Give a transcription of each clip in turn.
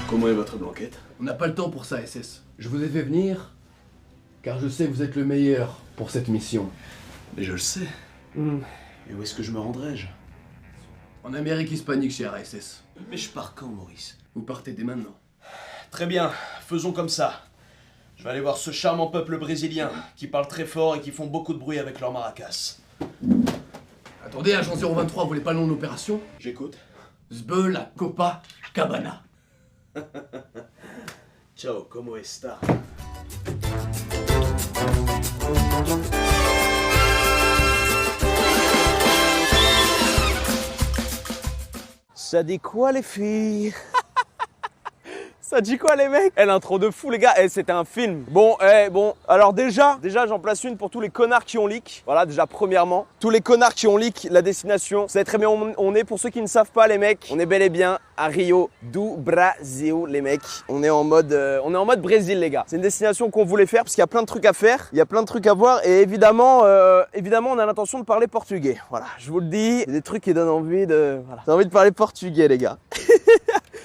Comment est votre blanquette? On n'a pas le temps pour ça, SS. Je vous ai fait venir, car je sais que vous êtes le meilleur pour cette mission. Mais je le sais. Et où est-ce que je me rendrai-je? En Amérique hispanique, cher SS. Mais je pars quand, Maurice? Vous partez dès maintenant. Très bien, faisons comme ça. Je vais aller voir ce charmant peuple brésilien qui parle très fort et qui font beaucoup de bruit avec leurs maracas. Attendez, agent 023, vous voulez pas le nom de l'opération? J'écoute. Zbe la Copa Cabana. Ciao, como esta? Ça dit quoi les filles? Ça dit quoi les mecs? L'intro de fou les gars, c'était un film. Bon, alors déjà j'en place une pour tous les connards qui ont leak. Voilà, déjà premièrement, tous les connards qui ont leak la destination. Vous savez très bien où on est, pour ceux qui ne savent pas les mecs. On est bel et bien à Rio do Brasil les mecs. On est en mode Brésil les gars. C'est une destination qu'on voulait faire parce qu'il y a plein de trucs à faire, il y a plein de trucs à voir et évidemment on a l'intention de parler portugais. Voilà, je vous le dis, il y a des trucs qui donnent envie de... Voilà. J'ai envie de parler portugais les gars.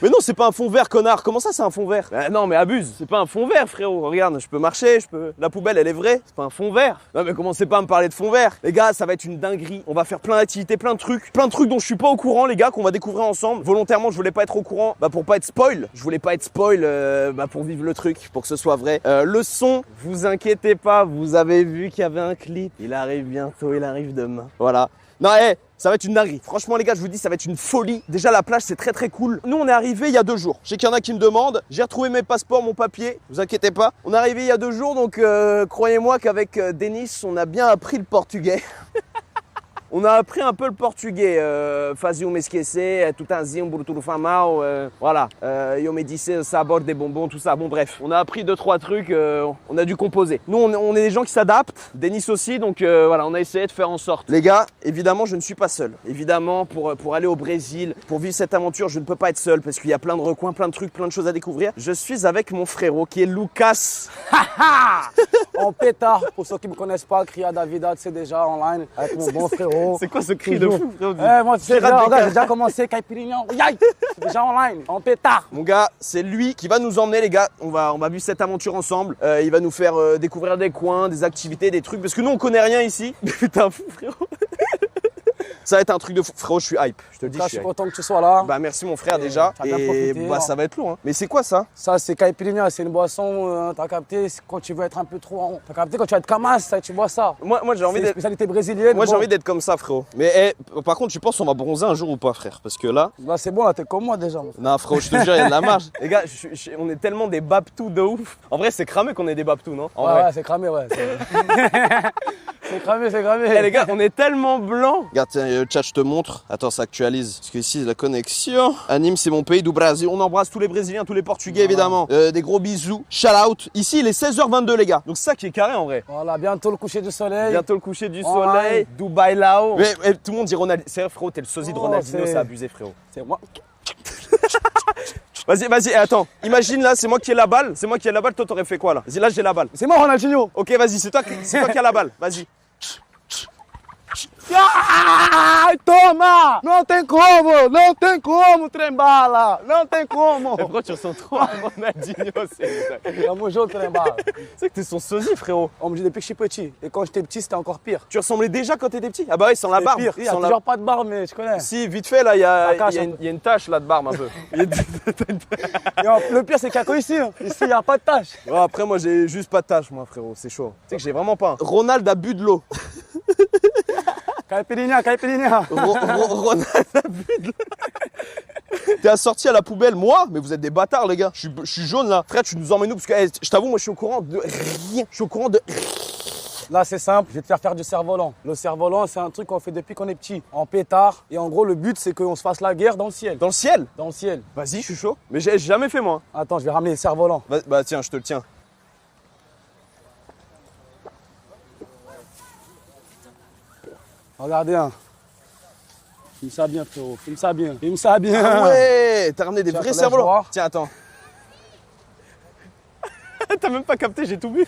Mais non, c'est pas un fond vert, connard. Comment ça, c'est un fond vert? Non, mais abuse. C'est pas un fond vert, frérot. Regarde, je peux marcher, La poubelle, elle est vraie. C'est pas un fond vert. Non, mais commencez pas à me parler de fond vert. Les gars, ça va être une dinguerie. On va faire plein d'activités, plein de trucs dont je suis pas au courant, les gars, qu'on va découvrir ensemble. Volontairement, je voulais pas être au courant, pour pas être spoil. Je voulais pas être spoil, pour vivre le truc, pour que ce soit vrai. Le son, vous inquiétez pas, vous avez vu qu'il y avait un clip. Il arrive bientôt, il arrive demain. Voilà. Non, ça va être une dinguerie. Franchement, les gars, je vous dis, ça va être une folie. Déjà, la plage, c'est très très cool. Nous, on est arrivé il y a 2 jours. Je sais qu'il y en a qui me demandent. J'ai retrouvé mes passeports, mon papier. Vous inquiétez pas. On est arrivé il y a 2 jours, donc croyez-moi qu'avec Denis, on a bien appris le portugais. On a appris un peu le portugais. Fazia me esquecer, tout un zim, burtulu famal. Voilà. Yo me disse le sabor des bonbons, tout ça. Bon, bref. On a appris 2-3 trucs. On a dû composer. Nous, on est des gens qui s'adaptent. Denis aussi. Donc, voilà, on a essayé de faire en sorte. Les gars, évidemment, je ne suis pas seul. Évidemment, pour aller au Brésil, pour vivre cette aventure, je ne peux pas être seul parce qu'il y a plein de recoins, plein de trucs, plein de choses à découvrir. Je suis avec mon frérot qui est Lucas. En pétard, pour ceux qui ne me connaissent pas, Cria Davidad, c'est déjà online avec mon bon frérot. C'est quoi ce cri de fou, frérot? Moi, tu sais, j'ai déjà commencé, Caipirinha, c'est déjà online, en pétard. Mon gars, c'est lui qui va nous emmener, les gars. On va vivre cette aventure ensemble. Il va nous faire découvrir des coins, des activités, des trucs. Parce que nous, on connaît rien ici. Mais t'es un fou, frérot. Ça va être un truc de fou. Frérot, je suis hype. Je te le dis, je suis content que tu sois là. Merci mon frère déjà. T'as bien profité, ça va être lourd. Hein. Mais c'est quoi ça? Ça, c'est Caipirinha, c'est une boisson, t'as capté, quand tu veux être un peu trop... T'as capté, quand tu vas être camas, tu bois ça. Moi j'ai envie d'être... d'être... spécialité brésilienne. Moi j'ai envie d'être comme ça, frérot. Mais par contre, tu penses qu'on va bronzer un jour ou pas, frère? Parce que là... Là, c'est bon, là, t'es comme moi déjà. Non, frérot, je te jure, il y a de la marge. Les gars, on est tellement des babtous de ouf. En vrai, c'est cramé qu'on est des babtous, non? Ouais, c'est cramé, ouais. C'est cramé. Les gars, on est tellement blancs. Regarde, tiens, le chat, je te montre. Attends, ça actualise. Parce que ici, la connexion. Anime, c'est mon pays du Brésil. On embrasse tous les Brésiliens, tous les Portugais, évidemment. Des gros bisous. Shout out. Ici, il est 16h22, les gars. Donc, c'est ça qui est carré en vrai. Voilà, bientôt le coucher du soleil. Bientôt le coucher du soleil. Dubaï là-haut. Mais tout le monde dit Ronaldinho. C'est vrai, frérot, t'es le sosie de Ronaldinho, c'est abusé, frérot. C'est moi. Vas-y, attends. Imagine là, c'est moi qui ai la balle. Toi, t'aurais fait quoi là? Vas-y, là, j'ai la balle. C'est moi, Ronaldinho. Ok, vas-y, c'est toi qui as la balle. Vas-y. Ai, toma! Não tem como, trembala! Não tem como! Pourquoi tu ressens trop Ronaldinho? Tamo junto, trembala. C'est que t'es son sosie, frérot. On me dit depuis que je suis petit. Et quand j'étais petit, c'était encore pire. Tu ressemblais déjà quand t'étais petit? Ah bah oui, sans la barbe. Pire. Il y a toujours pas de barbe, mais je connais. Si, vite fait, là, il y a une tache là de barbe un peu. Le pire, c'est qu'il y a que ici. Ici, il n'y a pas de tache. Ouais, après, moi, j'ai juste pas de tache, moi, frérot. C'est chaud. Tu sais que j'ai vraiment pas. Ronald a bu de l'eau. Caipirinha. Ronald a bu de l'eau. T'es assorti à la poubelle, moi? Mais vous êtes des bâtards, les gars. Je suis jaune là. Frère, tu nous emmènes où? Parce que je t'avoue, moi, je suis au courant de rien. Je suis au courant de. Là, c'est simple, je vais te faire du cerf-volant. Le cerf-volant, c'est un truc qu'on fait depuis qu'on est petit, en pétard. Et en gros, le but, c'est qu'on se fasse la guerre dans le ciel. Dans le ciel? Dans le ciel. Vas-y, je suis chaud. Mais j'ai jamais fait, moi. Attends, je vais ramener le cerf-volant. Bah, tiens, je te le tiens. Regardez, hein. Filme ça bien, frérot. Filme ça bien. Ah ouais, t'as ramené des vrais cerfs-volants. Tiens, attends. T'as même pas capté, j'ai tout bu.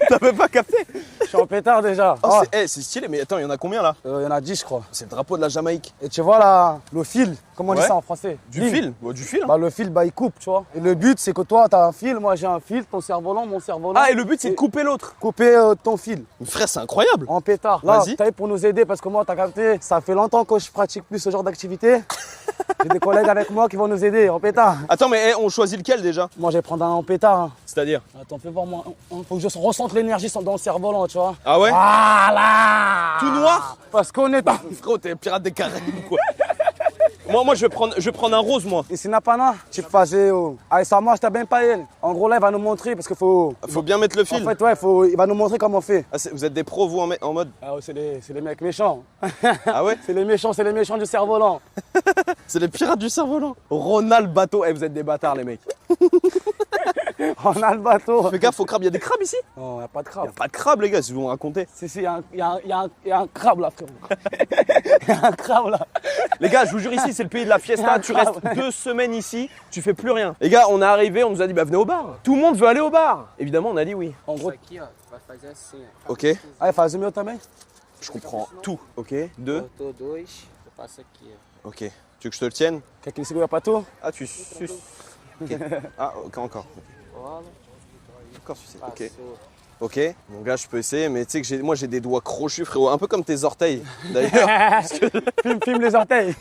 T'avais pas capté? Je suis en pétard déjà. Oh, Ah, c'est stylé, mais attends, il y en a combien là? il y en a 10, je crois. C'est le drapeau de la Jamaïque. Et tu vois là, le fil, comment on dit Ouais. ça en français? Du Ligne. fil? Du fil, hein. Bah, le fil, bah, il coupe, tu vois. Et le but, c'est que toi, t'as un fil, moi j'ai un fil, ton cerf-volant, mon cerf-volant. Ah, et le but, c'est de couper l'autre. Couper ton fil Mais frère, c'est incroyable. en pétard. Là, Vas-y. t'as vu pour nous aider, parce que moi, t'as capté, ça fait longtemps que je pratique plus ce genre d'activité. J'ai des collègues avec moi qui vont nous aider en pétard. Attends, mais on choisit lequel déjà? Moi, je vais prendre un en pétard. Hein. C'est-à-dire? Attends, fais voir moi. Faut que je ressente l'énergie dans le cerf-volant, tu vois. Ah ouais? Voilà. Tout noir? Parce qu'on est dans. Frérot, t'es pirate des Caraïbes, quoi. moi, je vais prendre un rose, moi. Ici, n'a pas là. Tu faisais. Ah, ça marche, t'as bien pas elle. En gros, là, il va nous montrer parce qu'il faut. Faut bien mettre le En fil. fait, ouais, il va nous montrer comment on fait. Ah, vous êtes des pros, vous, en mode. Ah, ouais, c'est les mecs méchants. Ah ouais? C'est les méchants du cerf-volant. C'est les pirates du cerf-volant. Ronald Bateau. Eh, vous êtes des bâtards, les mecs. On a le bateau. Fais gaffe, faut crabe. Il y a des crabes ici? Non, il n'y a pas de Il crabe. a pas de crabes, les gars, si vous me racontez. Si, il y a un crabe là, frérot. Il y a un crabe là. Les gars, je vous jure, ici, c'est le pays de la fiesta. Tu restes 2 semaines ici, tu fais plus rien. Les gars, on est arrivé, on nous a dit, bah venez au bar. Tout le monde veut aller au bar. Évidemment, on a dit oui. En gros, Aqui, ó, vai fazer assim, ó. Ok, allez, fais mieux também. je comprends tout. Ok, 2. Cortou dois, eu passo aqui, ó. Ok. Tu veux que je te le tienne? Quer que ele segure pra tu? Ah, tu suces. Ok. Ah, ok, encore. Cola, Encore sucer. Ok. passou. Ok, mon gars, je peux essayer, mais tu sais que moi j'ai des doigts crochus, frérot, un peu comme tes orteils, d'ailleurs. Filme les orteils.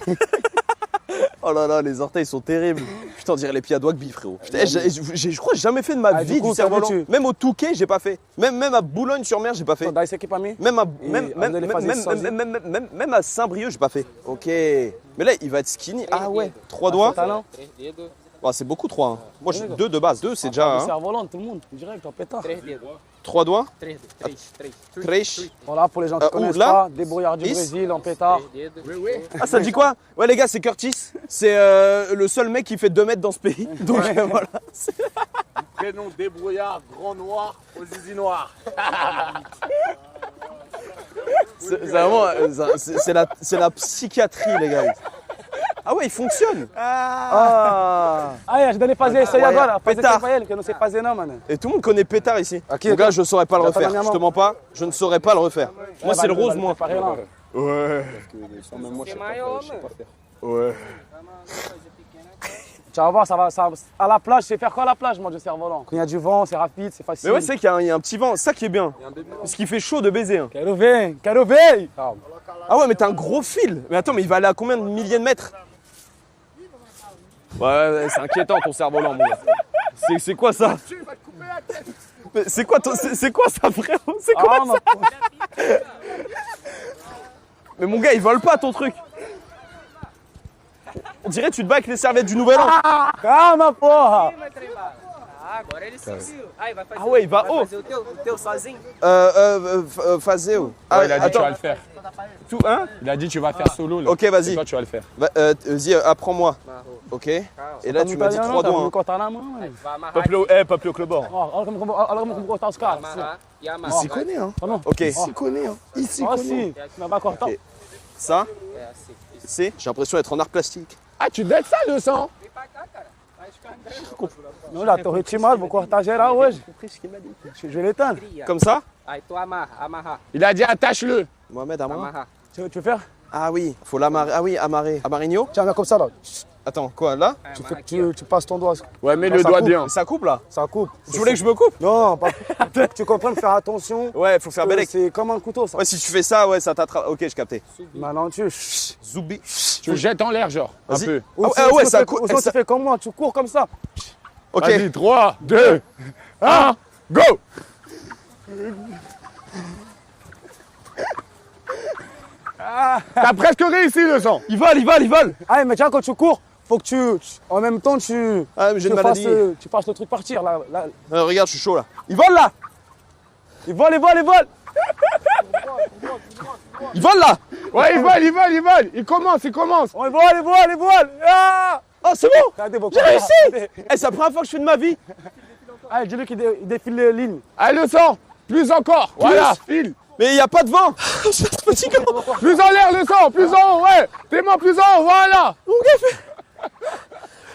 Oh là là, les orteils sont terribles. Putain, on dirait les pieds à Dwagby, frérot. Putain, je crois que j'ai jamais fait de ma Ah, vie du coup, du cerf-volant. t'habitues. Même au Touquet, j'ai pas fait. Même à Boulogne-sur-Mer, j'ai pas fait. Dá isso aqui pra mim. Même à, Et même, même, amener les même, phases sozinho. même à Saint-Brieuc, j'ai pas fait. Ok. Mais là, il va être skinny. Ah ouais, 3 doigts. Talent. Três dedos, Ah, c'est beaucoup 3. Hein. Moi, j'ai 2 de base. 2, c'est déjà. Le Hein. cerf-volant, tout le monde. Direct, en pétard. três dedos. 3 doigts. Três, três. Três. Voilà, pour les gens qui Où, connaissent là pas, débrouillard du Is. Brésil, en pétard. Três dedos. Ah, ça dit quoi? Ouais, les gars, c'est Curtis. C'est le seul mec qui fait 2 mètres dans ce pays. Donc voilà. Prénom débrouillard, grand noir, aux zizi noirs. C'est vraiment. C'est la psychiatrie, les gars. Ah ouais, il fonctionne. Ah. Ah, je dei fazer isso aí Ouais, agora. Fazer pétard. aqui pra ele, que eu não sei fazer não, mano. Et tout le monde connaît Pétard ici. Ok, Mon ok. gars, je saurais pas le J'attends refaire. dernièrement. Je te mens pas, je ne saurais pas le refaire. Moi, c'est le rose, moi. Préparé là. Ser maior, mano. Ouais. Tu vas voir, à la plage, je sais faire quoi à la plage, moi, du cerf-volant. Quand il y a du vent, c'est rapide, c'est facile. Mais ouais, c'est qu'il y a un petit vent, c'est ça qui est bien. Parce qu'il fait chaud de baiser. Hein. Quero ver, quero ver. Ah ouais, mais t'as un gros fil. Mais attends, mais il va aller à combien de milliers de mètres? Ouais, c'est inquiétant ton cerf-volant, mon gars. C'est quoi ça? Mais c'est quoi ça, frérot? C'est quoi Ah, ça? Mais mon gars, il vole pas ton truc. On dirait que tu te bats avec les serviettes du Nouvel An. Calma, porra. Vai treinar. Ah, agora ele sentiu. Aí, vai fazer, Ah ouais, il va haut. fazer o teu sozinho. Phaseo. Ouais, il a dit tu attends, vas le faire. tout, hein? Il a dit tu vas faire solo là. Ok, vas-y. Et toi tu vas le faire. Vas-y, apprends-moi. Amarrou. Ok. Et là, tu m'as dit 3 Tá doigts. me Hein. cortar na mão, mano. Vai amarrar aqui. Peuple au clubord. Ó, olha como cortar os caras. Amarrar e Il amarrar. s'y connaît, hein? Tá bom? Ok. Ó, connaît, hein? Il s'y ó, sim. Não vai cortar. Ok. Ça, É assim. Isso. c'est. J'ai l'impression d'être en art plastique. Ah tu dettes ça le sang? Vem pra cá, cara. Vai ficar Não, já tô ritmado, vou cortar geral hoje. Je vais l'éteindre. cria. Comme ça? Aí tu amarrar. Il a dit attache-le. Mohamed, à moi. Amarrar. Tu veux faire? Ah oui, faut l'amarrer. Ah oui, amarrer. À Marigno? Tiens, viens comme ça là. Attends, quoi, là? Aí Tu, amarra fais, aqui, ó. tu passes ton doigt. Ouais mets Non, le ça doigt coupe. bien. Ça coupe, là? Ça coupe. Tu voulais que je me coupe? Non, pas. Tu comprends de faire attention. Ouais, faut faire bellec. C'est comme un couteau ça. Ouais, si tu fais ça, ouais, ça t'attrape. Ok, je captais. Maintenant tu. Zoubi. Tu le jettes en l'air genre. Un Vas-y. peu. Ah ouais, ça coupe. Sinon, tu fais comme moi, tu cours comme ça. Ok. Vas-y 3, 2, 1, go. T'as presque réussi le sang. Il vole. Ah, mais tiens, quand tu cours, faut que en même temps, Ah, mais j'ai tu une maladie. tu fasses le truc partir. Là. Regarde, je suis chaud là. Il vole là. Il vole. Il vole là. Ouais il vole. Il commence. On vole. Ah, Oh, c'est bon. regardez vos J'ai corps. réussi. Regardez. Eh, c'est la première fois que je fais de ma vie. Ah, dis-lui qu'il défile les lignes. Allez le sang. Plus encore. Voilà. File. Mais il n'y a pas de vent. Je suis fatigué. Plus en l'air le sang. Plus en haut. Ouais. Tes mains plus en haut. Voilà.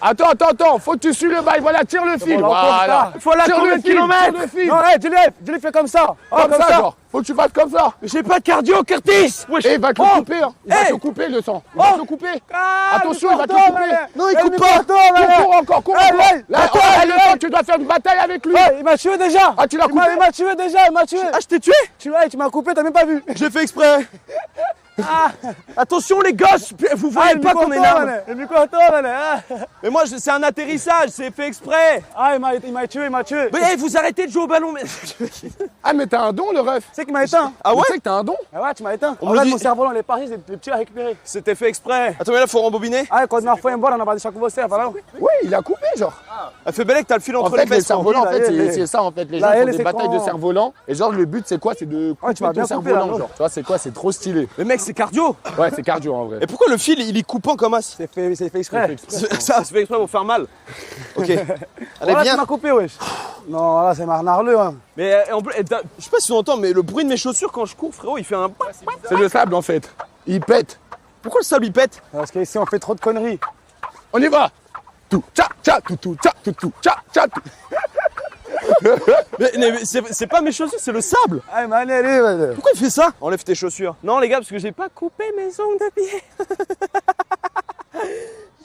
Attends, faut que tu suives le bail, voilà, tire le fil. Voilà. Faut la Tire combien le de fil, kilomètres? tire le fil. Non, dis-le, fais comme ça. Comme ça, genre. Faut que tu fasses comme ça. J'ai pas de cardio, Curtis. Wesh. Et il va te le couper, hein. Il va te couper le sang. Il va te le couper. Attention, il va te le couper. Non, il coupe pas. Cours encore. Là, le temps, tu dois faire une bataille avec lui. Il m'a tué déjà. Ah, tu l'as coupé? Il m'a tué déjà, il m'a tué. Ah, je t'ai tué. Tu m'as coupé, t'as même pas vu. J'ai fait exprès. Ah, attention les gosses, vous voyez pas qu'on est énorme. Le micro-tour, Mais moi, c'est un atterrissage, c'est fait exprès. Ah, il m'a tué. Mais hey, vous arrêtez de jouer au ballon. Mais... Ah, mais t'as un don, le ref. C'est qui m'a éteint. Ah ouais? Tu sais que t'as un don? Ah ouais, tu m'as éteint. On me Regarde dit- mon cerveau-là, il est parti, le petit à récupérer. C'était fait exprès. Attends, mais là, faut rembobiner. Ah, quand on a fait un bol, on a pas de chaque vos cerfs, alors. Oui, il a coupé, genre. Elle fait belle que t'as le fil En entre fait, les les fesses. cerfs-volants, en la fait, haie, c'est ça, en fait. Les gens la haie, font des c'est batailles de quand- cerfs-volants. Et genre, le but, c'est quoi? C'est de couper tu m'as ton bien coupé, là, cerf-volant, non? genre. Tu vois, c'est quoi? C'est trop stylé. Mais mec, c'est cardio. Ouais, c'est cardio, en vrai. Et pourquoi le fil, il est coupant comme as? C'est fait exprès. Ça se fait exprès pour faire mal. Ok. Allez, Voilà, tu viens. m'as coupé, wesh. Non, là, c'est marnarleux, hein. Mais en plus, je sais pas si tu entends, mais le bruit de mes chaussures quand je cours, frérot, il fait un. C'est le sable, en fait. Il pète. Pourquoi le sable il pète? Parce qu'ici, on fait trop de conneries. On y va. Tout, tcha, tcha, tout, tcha, tout, tcha, tcha, tout. Mais c'est pas mes chaussures, c'est le sable. Ah, il m'a énervé, Pourquoi il fait ça? Enlève tes chaussures. Non les gars, parce que j'ai pas coupé mes ongles de pied.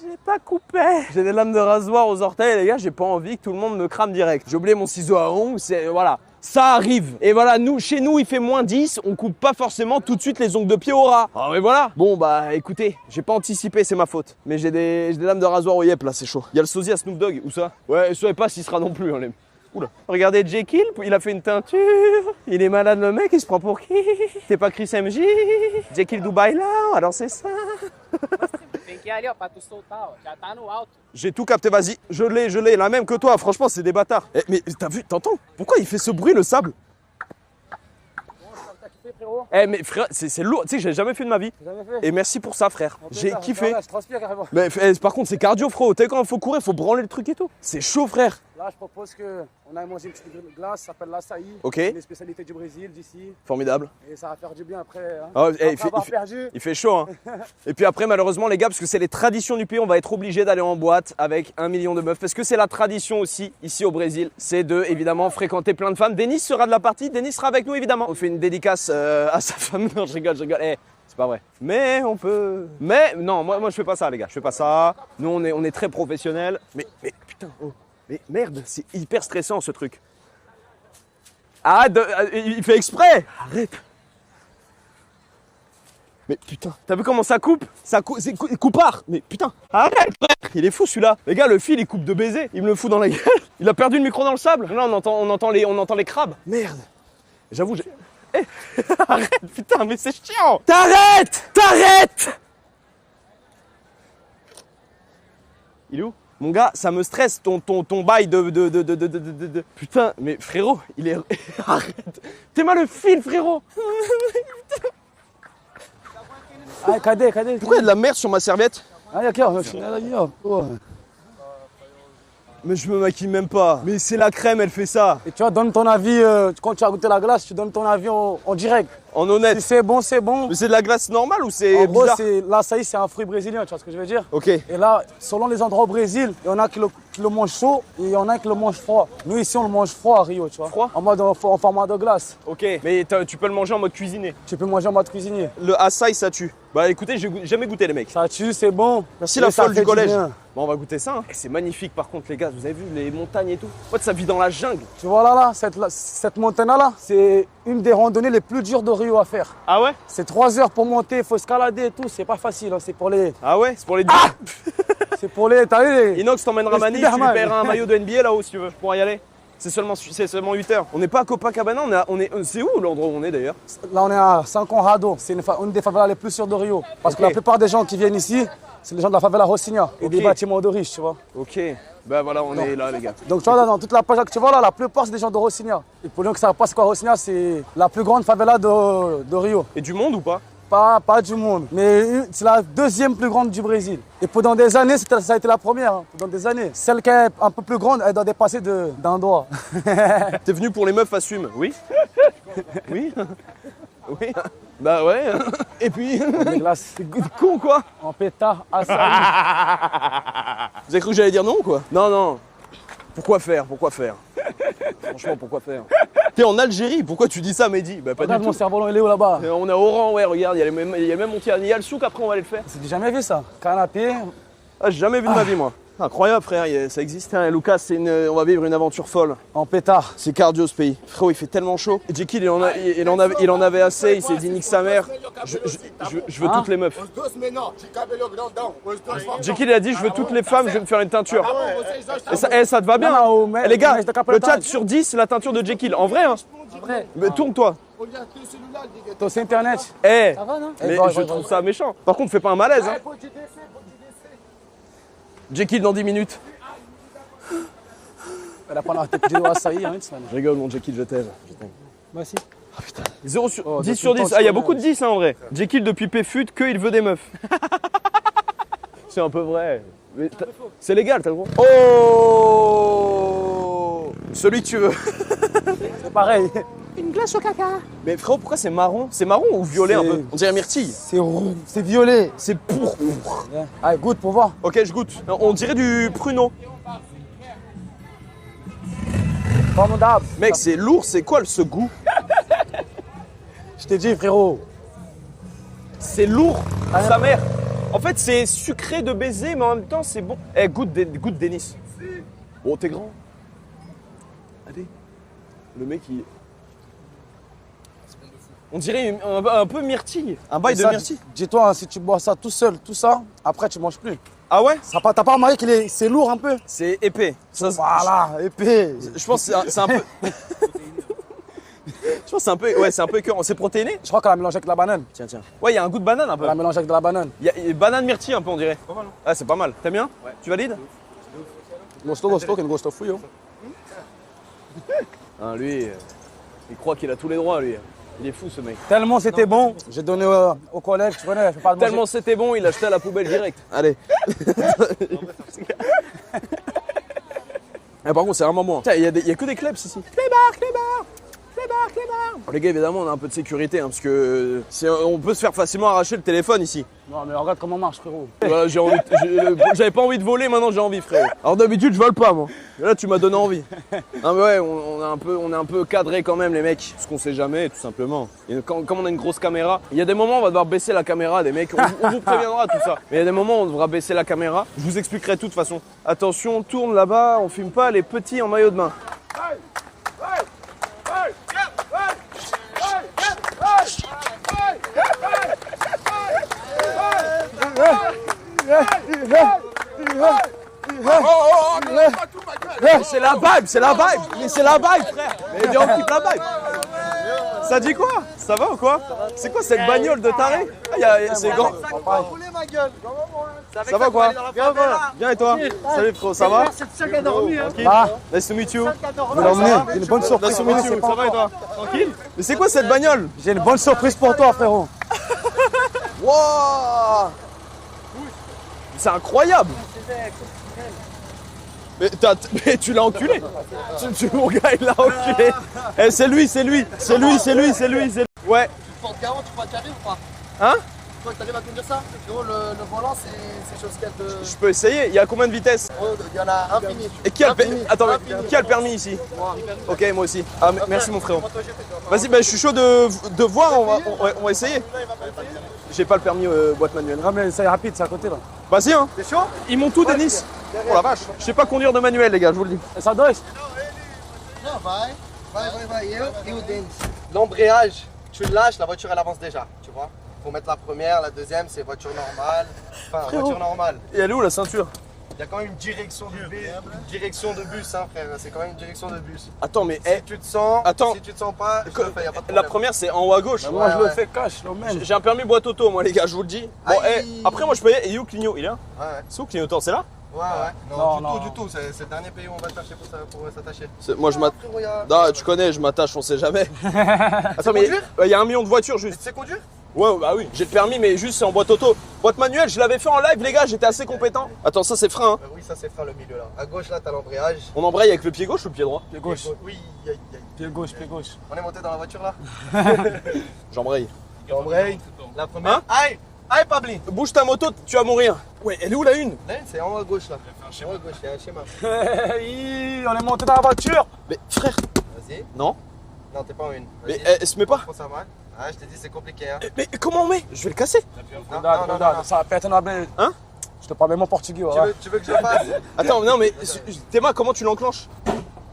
J'ai pas coupé. J'ai des lames de rasoir aux orteils, les gars, j'ai pas envie que tout le monde me crame direct. J'ai oublié mon ciseau à ongles, c'est voilà. Ça arrive. Et voilà, chez nous, il fait moins 10, on coupe pas forcément tout de suite les ongles de pied au ras. Ah mais voilà. Bon bah écoutez, j'ai pas anticipé, c'est ma faute. Mais j'ai des lames de rasoir au yep là, c'est chaud. Il y a le sosie à Snoop Dogg, où ça? Ouais, je savais pas s'il sera non plus, hein, les... Oula. Regardez Jekyll, il a fait une teinture. Il est malade le mec, il se prend pour qui? T'es pas Chris MJ? Jekyll Dubai là, alors c'est ça. Tem que ir ali, ó, pra tu soltar, ó. Já tá no alto. J'ai tout capté, vas-y. Je l'ai, la même que toi. Franchement, c'est des bâtards. Eh, mais t'as vu, t'entends? Pourquoi il fait ce bruit, le sable? Eh, mais frère, c'est lourd. Tu sais, j'ai jamais fait de ma vie. Et merci pour ça, frère. J'ai kiffé. Je transpire carrément. Mais par contre, c'est cardio, frérot. Tu sais, quand il faut courir, il faut branler le truc et tout. C'est chaud, frère. Là, je propose qu'on aille manger une petite glace, ça s'appelle l'açaï. Ok. C'est une spécialité du Brésil, d'ici. Formidable. Et ça va faire du bien après. Hein. Ah, Après avoir perdu. il fait chaud, hein. Et puis après, malheureusement, les gars, parce que c'est les traditions du pays, on va être obligé d'aller en boîte avec 1 million de meufs. Parce que c'est la tradition aussi, ici au Brésil, c'est de, évidemment, fréquenter plein de femmes. Denis sera de la partie, Denis sera avec nous, évidemment. On fait une dédicace à sa femme. Non, je rigole. Eh, c'est pas vrai. Mais on peut. Mais non, moi je fais pas ça, les gars. Je fais pas ça. Nous, on est très professionnels. Mais putain, oh. Mais merde, c'est hyper stressant ce truc. Ah, il fait exprès. Arrête. Mais putain, t'as vu comment ça coupe? C'est coupard. Mais putain, arrête, frère. Il est fou celui-là. Les gars, le fil il coupe de baiser. Il me le fout dans la gueule. Il a perdu le micro dans le sable. Là, on entend les crabes. Merde. J'avoue, j'ai. Eh, arrête, putain, mais c'est chiant. T'arrêtes. Il est où? Mon gars, ça me stresse ton bail de... Putain, mais frérot, il est... Arrête. T'es mal le fil, frérot. Ah, cadet. Pourquoi il y a de la merde sur ma serviette? Ah, d'accord. Mais je me maquille même pas. Mais c'est la crème, elle fait ça. Et tu vois, donne ton avis, quand tu as goûté la glace, tu donnes ton avis en direct. En honnête. Si c'est bon, c'est bon. Mais c'est de la glace normale ou c'est En gros, bizarre? l'açaï, c'est un fruit brésilien, tu vois ce que je veux dire? Ok. Et là, selon les endroits au Brésil, il y en a qui le mangent chaud et il y en a qui le mangent froid. Nous, ici, on le mange froid à Rio, tu vois. Froid? En format de glace. Ok. Mais tu peux le manger en mode cuisiné. Tu peux manger en mode cuisinier. Le açaï, ça tue. Bah écoutez, j'ai jamais goûté les mecs. Ça tue, c'est bon. Merci Et la ça folle fait du collège. bien. Bon, on va goûter ça. Hein. Et c'est magnifique par contre, les gars. Vous avez vu les montagnes et tout? En fait, ça vit dans la jungle. Tu vois là, cette montagne-là, c'est une des randonnées les plus dures de Rio à faire. Ah ouais? C'est 3 heures pour monter, il faut escalader et tout. C'est pas facile, hein. C'est pour les. Ah ouais? C'est pour les... C'est pour les. T'as vu les. Inox t'emmènera Les Manif, tu lui Spider-Man. paieras un maillot de NBA là-haut si tu veux, pour y aller. C'est seulement 8 heures. On n'est pas à Copacabana, c'est où l'endroit où on est d'ailleurs? Là, on est à San Conrado. C'est une des favelas les plus sûres de Rio. Parce que Ok. la plupart des gens qui viennent ici, c'est les gens de la favela Rocinha et Ok. des bâtiments de riches, tu vois. Ok, bah voilà, on est là les gars. Donc, tu vois, dans toute la page que tu vois là, la plupart, c'est des gens de Rocinha. Et pour les gens qui ne savent pas c'est quoi Rocinha, c'est la plus grande favela de Rio. Et du monde ou pas? Pas du monde, mais c'est la deuxième plus grande du Brésil. Et pendant des années, ça a été la première, hein, pendant des années. Celle qui est un peu plus grande, elle doit dépasser d'un doigt. T'es venu pour les meufs assume, oui? Oui? Oui? Bah ouais. Et puis, Des glaces. c'est con quoi. En pétard, açaï. Vous avez cru que j'allais dire non quoi? Non, non. Pourquoi faire? Pourquoi faire? Franchement, pourquoi faire? T'es en Algérie, pourquoi tu dis ça, Mehdi? Bah pas Regarde du mon tout. cerf-volant, il est où là-bas? On est à Oran, ouais, regarde, il y a même mon il y a le souk, après on va aller le faire. J'ai jamais vu ça. Canapé. Ah, j'ai jamais vu de ma vie, moi. Incroyable, frère, ça existe. Hein, Lucas, on va vivre une aventure folle. En pétard. C'est cardio ce pays. Frérot, il fait tellement chaud. Jekyll, il en avait assez, il s'est dit nique sa mère. Je veux toutes les meufs. Jekyll, il a dit je veux toutes les femmes, je vais me faire une teinture. Et ça te va bien, Non, hein. non, mais- Eh, les gars, mais je te capte le pas. chat sur 10, la teinture de Jekyll. En vrai, hein. Vrai. Mais tourne-toi. Toi, c'est internet. Eh, Ça va, non? mais Eh, je trouve ça méchant. Par contre, fais pas un malaise, hein. Jekyll dans 10 minutes. Elle a pas la tête de açaï, hein, une semaine. Je rigole, mon Jekyll, je t'aime. Bah si. 0 sur, Oh, 10 depuis sur le temps, 10. tu Ah, il y a connais. beaucoup de 10 hein, en vrai. Jekyll depuis Péfut, il veut des meufs. C'est un peu vrai. Mais c'est légal, t'as le droit. Oh, celui que tu veux. C'est pareil. Mais frérot, pourquoi c'est marron? C'est marron ou violet un C'est- peu? On dirait myrtille. C'est roux. C'est violet. C'est pourpre. Allez, goûte pour voir. Ok, je goûte. On dirait du pruneau. Formidable. Mec, c'est lourd, c'est quoi ce goût? Je t'ai dit, frérot. C'est lourd, sa mère. En fait, c'est sucré de baiser, mais en même temps, c'est bon. Eh, goûte Denis. Oh, t'es grand. Allez. Le mec, il... On dirait un peu myrtille. Un bail Et de ça, myrtille. Dis-toi, hein, si tu bois ça tout seul, tout ça, après tu manges plus. Ah ouais? T'as pas remarqué c'est lourd un peu? C'est épais. Ça, Voilà, épais. Je pense que c'est un peu... Je pense que c'est un peu... Ouais, c'est un peu écœurant. C'est protéiné? Je crois qu'elle a mélangé avec de la banane. Tiens, tiens. Ouais, il y a un goût de banane un peu. Elle a mélangé avec de la banane. Il y a banane myrtille un peu, on dirait. Pas mal. Ah, c'est pas mal. T'aimes bien? Ouais. Tu valides? Gosto, quel gosto fouille. Ah, lui, il croit qu'il a tous les droits, lui. Il est fou, ce mec. Tellement c'était bon, j'ai donné aux collègues, tu connais, je fais pas de manger. Tellement c'était bon, il a jeté à la poubelle direct. Allez. Par contre, c'est vraiment bon. Il y a que des klebs ici. Clébard. Les gars, évidemment, on a un peu de sécurité, hein, parce que on peut se faire facilement arracher le téléphone ici. Non mais regarde comment marche, frérot. Voilà, j'avais pas envie de voler, maintenant j'ai envie, frérot. Alors d'habitude, je vole pas, moi. Mais là, tu m'as donné envie. Ah mais ouais, on est un peu cadré quand même, les mecs. Parce qu'on sait jamais, tout simplement. Et comme on a une grosse caméra, il y a des moments où on va devoir baisser la caméra, des mecs. On vous préviendra tout ça. Mais il y a des moments où on devra baisser la caméra. Je vous expliquerai tout de toute façon. Attention, on tourne là-bas, on filme pas les petits en maillot de bain. C'est la vibe, Mais c'est la vibe, frère. Mais viens, on kiffe la vibe. Ça dit quoi? Ça va ou quoi? C'est quoi cette bagnole de taré? C'est grand. Ça va quoi? Bien et toi? Salut frérot, ça va? C'est le seul qui a dormi, hein. Tranquille? Ah. Nice to meet you. Je vais l'emmener, j'ai une bonne surprise Nice to pour meet toi. you. Ça va et toi? Tranquille? Mais c'est quoi cette bagnole? J'ai une bonne surprise pour toi, frérot. Wouah! C'est incroyable! Mais tu l'as enculé! Mon gars, il l'a enculé! Eh, c'est lui! Ouais! Porte garant, tu peux t'arriver ou pas? Hein? Toi, t'arrives à conduire ça? Frérot, le volant, c'est chose qu'il y a de. Je peux essayer, il y a combien de vitesses? Il y en a infini. Et qui a le Infini. Attends, mais Infini. qui a le permis ici? Ok, moi aussi. Ah, merci mon frérot. Vas-y, bah, je suis chaud de voir, on va essayer. J'ai pas le permis boîte manuelle. Non mais c'est rapide, c'est à côté là. Vas-y, hein. T'es chaud? Ils m'ont tout, Denis. Oh la vache. Je sais pas conduire de manuel, les gars, je vous le dis. Et ça doit. Non, vai. Et au Denis. L'embrayage, tu le lâches, la voiture elle avance déjà, tu vois. Faut mettre la première, la deuxième, c'est voiture normale. Enfin, voiture normale. Et elle est où la ceinture? Il y a quand même une direction de bus, hein, frère. C'est quand même une direction de bus. Attends, mais Si tu te sens, Attends. si tu te sens pas, je le fais, y a pas de la problème. première c'est en haut à gauche. Moi je ouais. le fais cash, le même. J'ai un permis boîte auto, moi les gars, je vous le dis. Bon, Aïe. après moi je peux y aller. Et où Cligno? Il est là? Ouais, C'est où Clignotant? C'est là? ouais. Non, Du tout. C'est le dernier pays où on va chercher pour s'attacher. Moi je m'attache. Frérot, y a- Non, tu connais, je m'attache, on sait jamais. Attends, mais conduire il y a 1 million de voitures Tu juste. sais conduire? Ouais, bah oui, j'ai le permis, mais juste c'est en boîte auto. Boîte manuelle, je l'avais fait en live, les gars, j'étais assez compétent. Attends, ça c'est frein, hein. Oui, ça c'est frein le milieu là. À gauche là, t'as l'embrayage. On embraye avec le pied gauche ou le pied droit? Pied gauche. Oui, Pied gauche. On est monté dans la voiture là? J'embraye. Embraye. La première. Hein? Aïe! Aïe, Pabli! Bouge ta moto, tu vas mourir. Ouais, elle est où la une? Là, c'est en haut à gauche là. En haut à gauche, il y a un schéma. On est monté dans la voiture. Mais frère, Vas-y. non. Non, t'es pas en une. Mais Vas-y. elle se met pas. Pense à moi. Ah, je t'ai dit, c'est compliqué. Hein. Mais comment on met? Je vais le casser. Non, Regarde, ça va péter dans la baie. Hein? Je te parle même en portugais. Ouais. Tu veux que je fasse? Attends, non mais Théma, comment tu l'enclenches?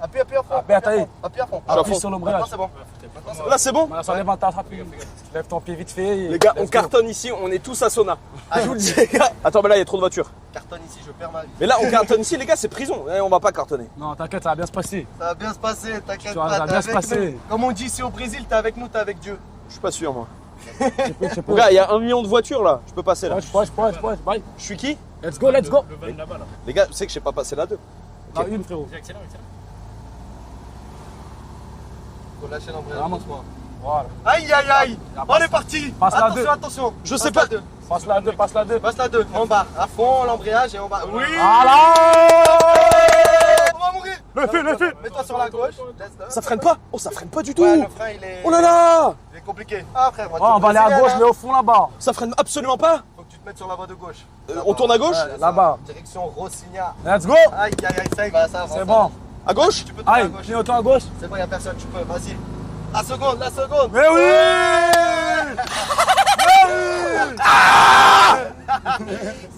Appuie à fond. Appuie à taille. Appuie à fond. Appuie sur l'ombrage. Maintenant, c'est bon. Maintenant, c'est bon. Là c'est bon. Voilà, ça lève un tas rapide. Tu lèves ton pied vite fait. et Les gars, on let's go. cartonne ici, on est tous à sauna. Je vous le dis les gars. Attends, mais là il y a trop de voitures. Cartonne ici, je perds ma vie. Mais là on cartonne ici les gars, c'est prison. On va pas cartonner. Non, t'inquiète, ça va bien se passer. Ça va bien se passer, t'inquiète Ça va pas. bien T'es se avec passer. nous. Comme on dit ici au Brésil, t'es avec nous, t'es avec Dieu. Je suis pas sûr moi. Je peux. Gars, il y a 1 million de voitures là. Je peux passer là. Je peux. Bye. Je suis qui? Let's go, let's go. Les gars, tu sais que je sais pas passer la 2. Non, une, frérot. Faut lâcher l'embrayage Vraiment. doucement. Voilà. Aïe, aïe, aïe. On est parti. Passe la Attention, deux. attention. Je sais Passe pas. la deux. Passe la 2, passe la 2. Passe la 2, en bas. À fond, l'embrayage et en bas. Oui. Voilà. On va mourir. Le feu. Mets-toi sur la gauche. Laisse là. Ça freine pas? Oh, ça freine pas du tout. Ouais, le frein, il est. Oh là là. Il est compliqué. Ah, frère, Oh, on va aller à gauche, mais au fond là-bas. Ça freine absolument pas. Faut que tu te mettes sur la voie de gauche. On tourne à gauche? Ouais, là-bas. Direction Rossigna. Let's go. Aïe, aïe, aïe, ça y va, ça avance. C'est bon. À gauche? Tu peux tourner à Aïe, gauche. clignotant à gauche. C'est bon, y'a personne, tu peux, vas-y. La seconde, la seconde. Mais oui.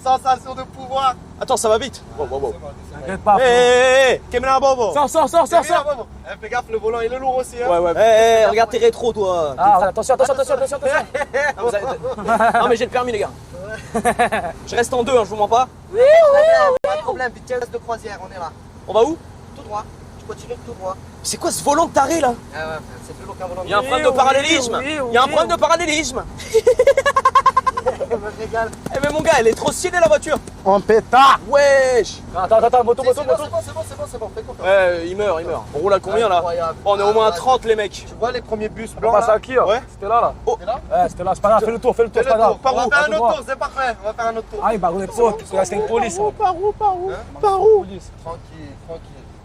Sensation de pouvoir. Attends, ça va vite. Wow. T'inquiète pas. Hé, Kemela Bobo. Sors. Fais gaffe, le volant, il est lourd aussi. Hein. Ouais. Hé, regarde tes rétros, toi. Ah, attention. Non, mais j'ai le permis, les gars. Je reste en 2, je vous mens pas. Pas de problème, vitesse de croisière, on est là. On va où? Tout droit. Tu continues tout droit. C'est quoi ce volant de taré là? Ah ouais, frère, c'est plus lourd qu'un volant. Il y a un problème de parallélisme. Il y a un problème de parallélisme. Je me régale. Eh mais mon gars, elle est trop stylée la voiture. En pétard. Wesh. Attends, moto. C'est bon, fais confiance. Ouais, il meurt. On roule à combien là? Incroyable. Oh, on est au moins à Ah, 30 les mecs. Tu vois les premiers bus On blancs passe là? à qui là? Ouais. C'était là. T'es là? Ouais, c'était là, c'est pas grave, fais le tour, Fais c'est le pas grave. tour. On va faire un Attends, autre tour, c'est parfait. On va faire un autre tour. Ah, il va rouler de faute, parce que là c'est une police. Par où? Police. Tranquille.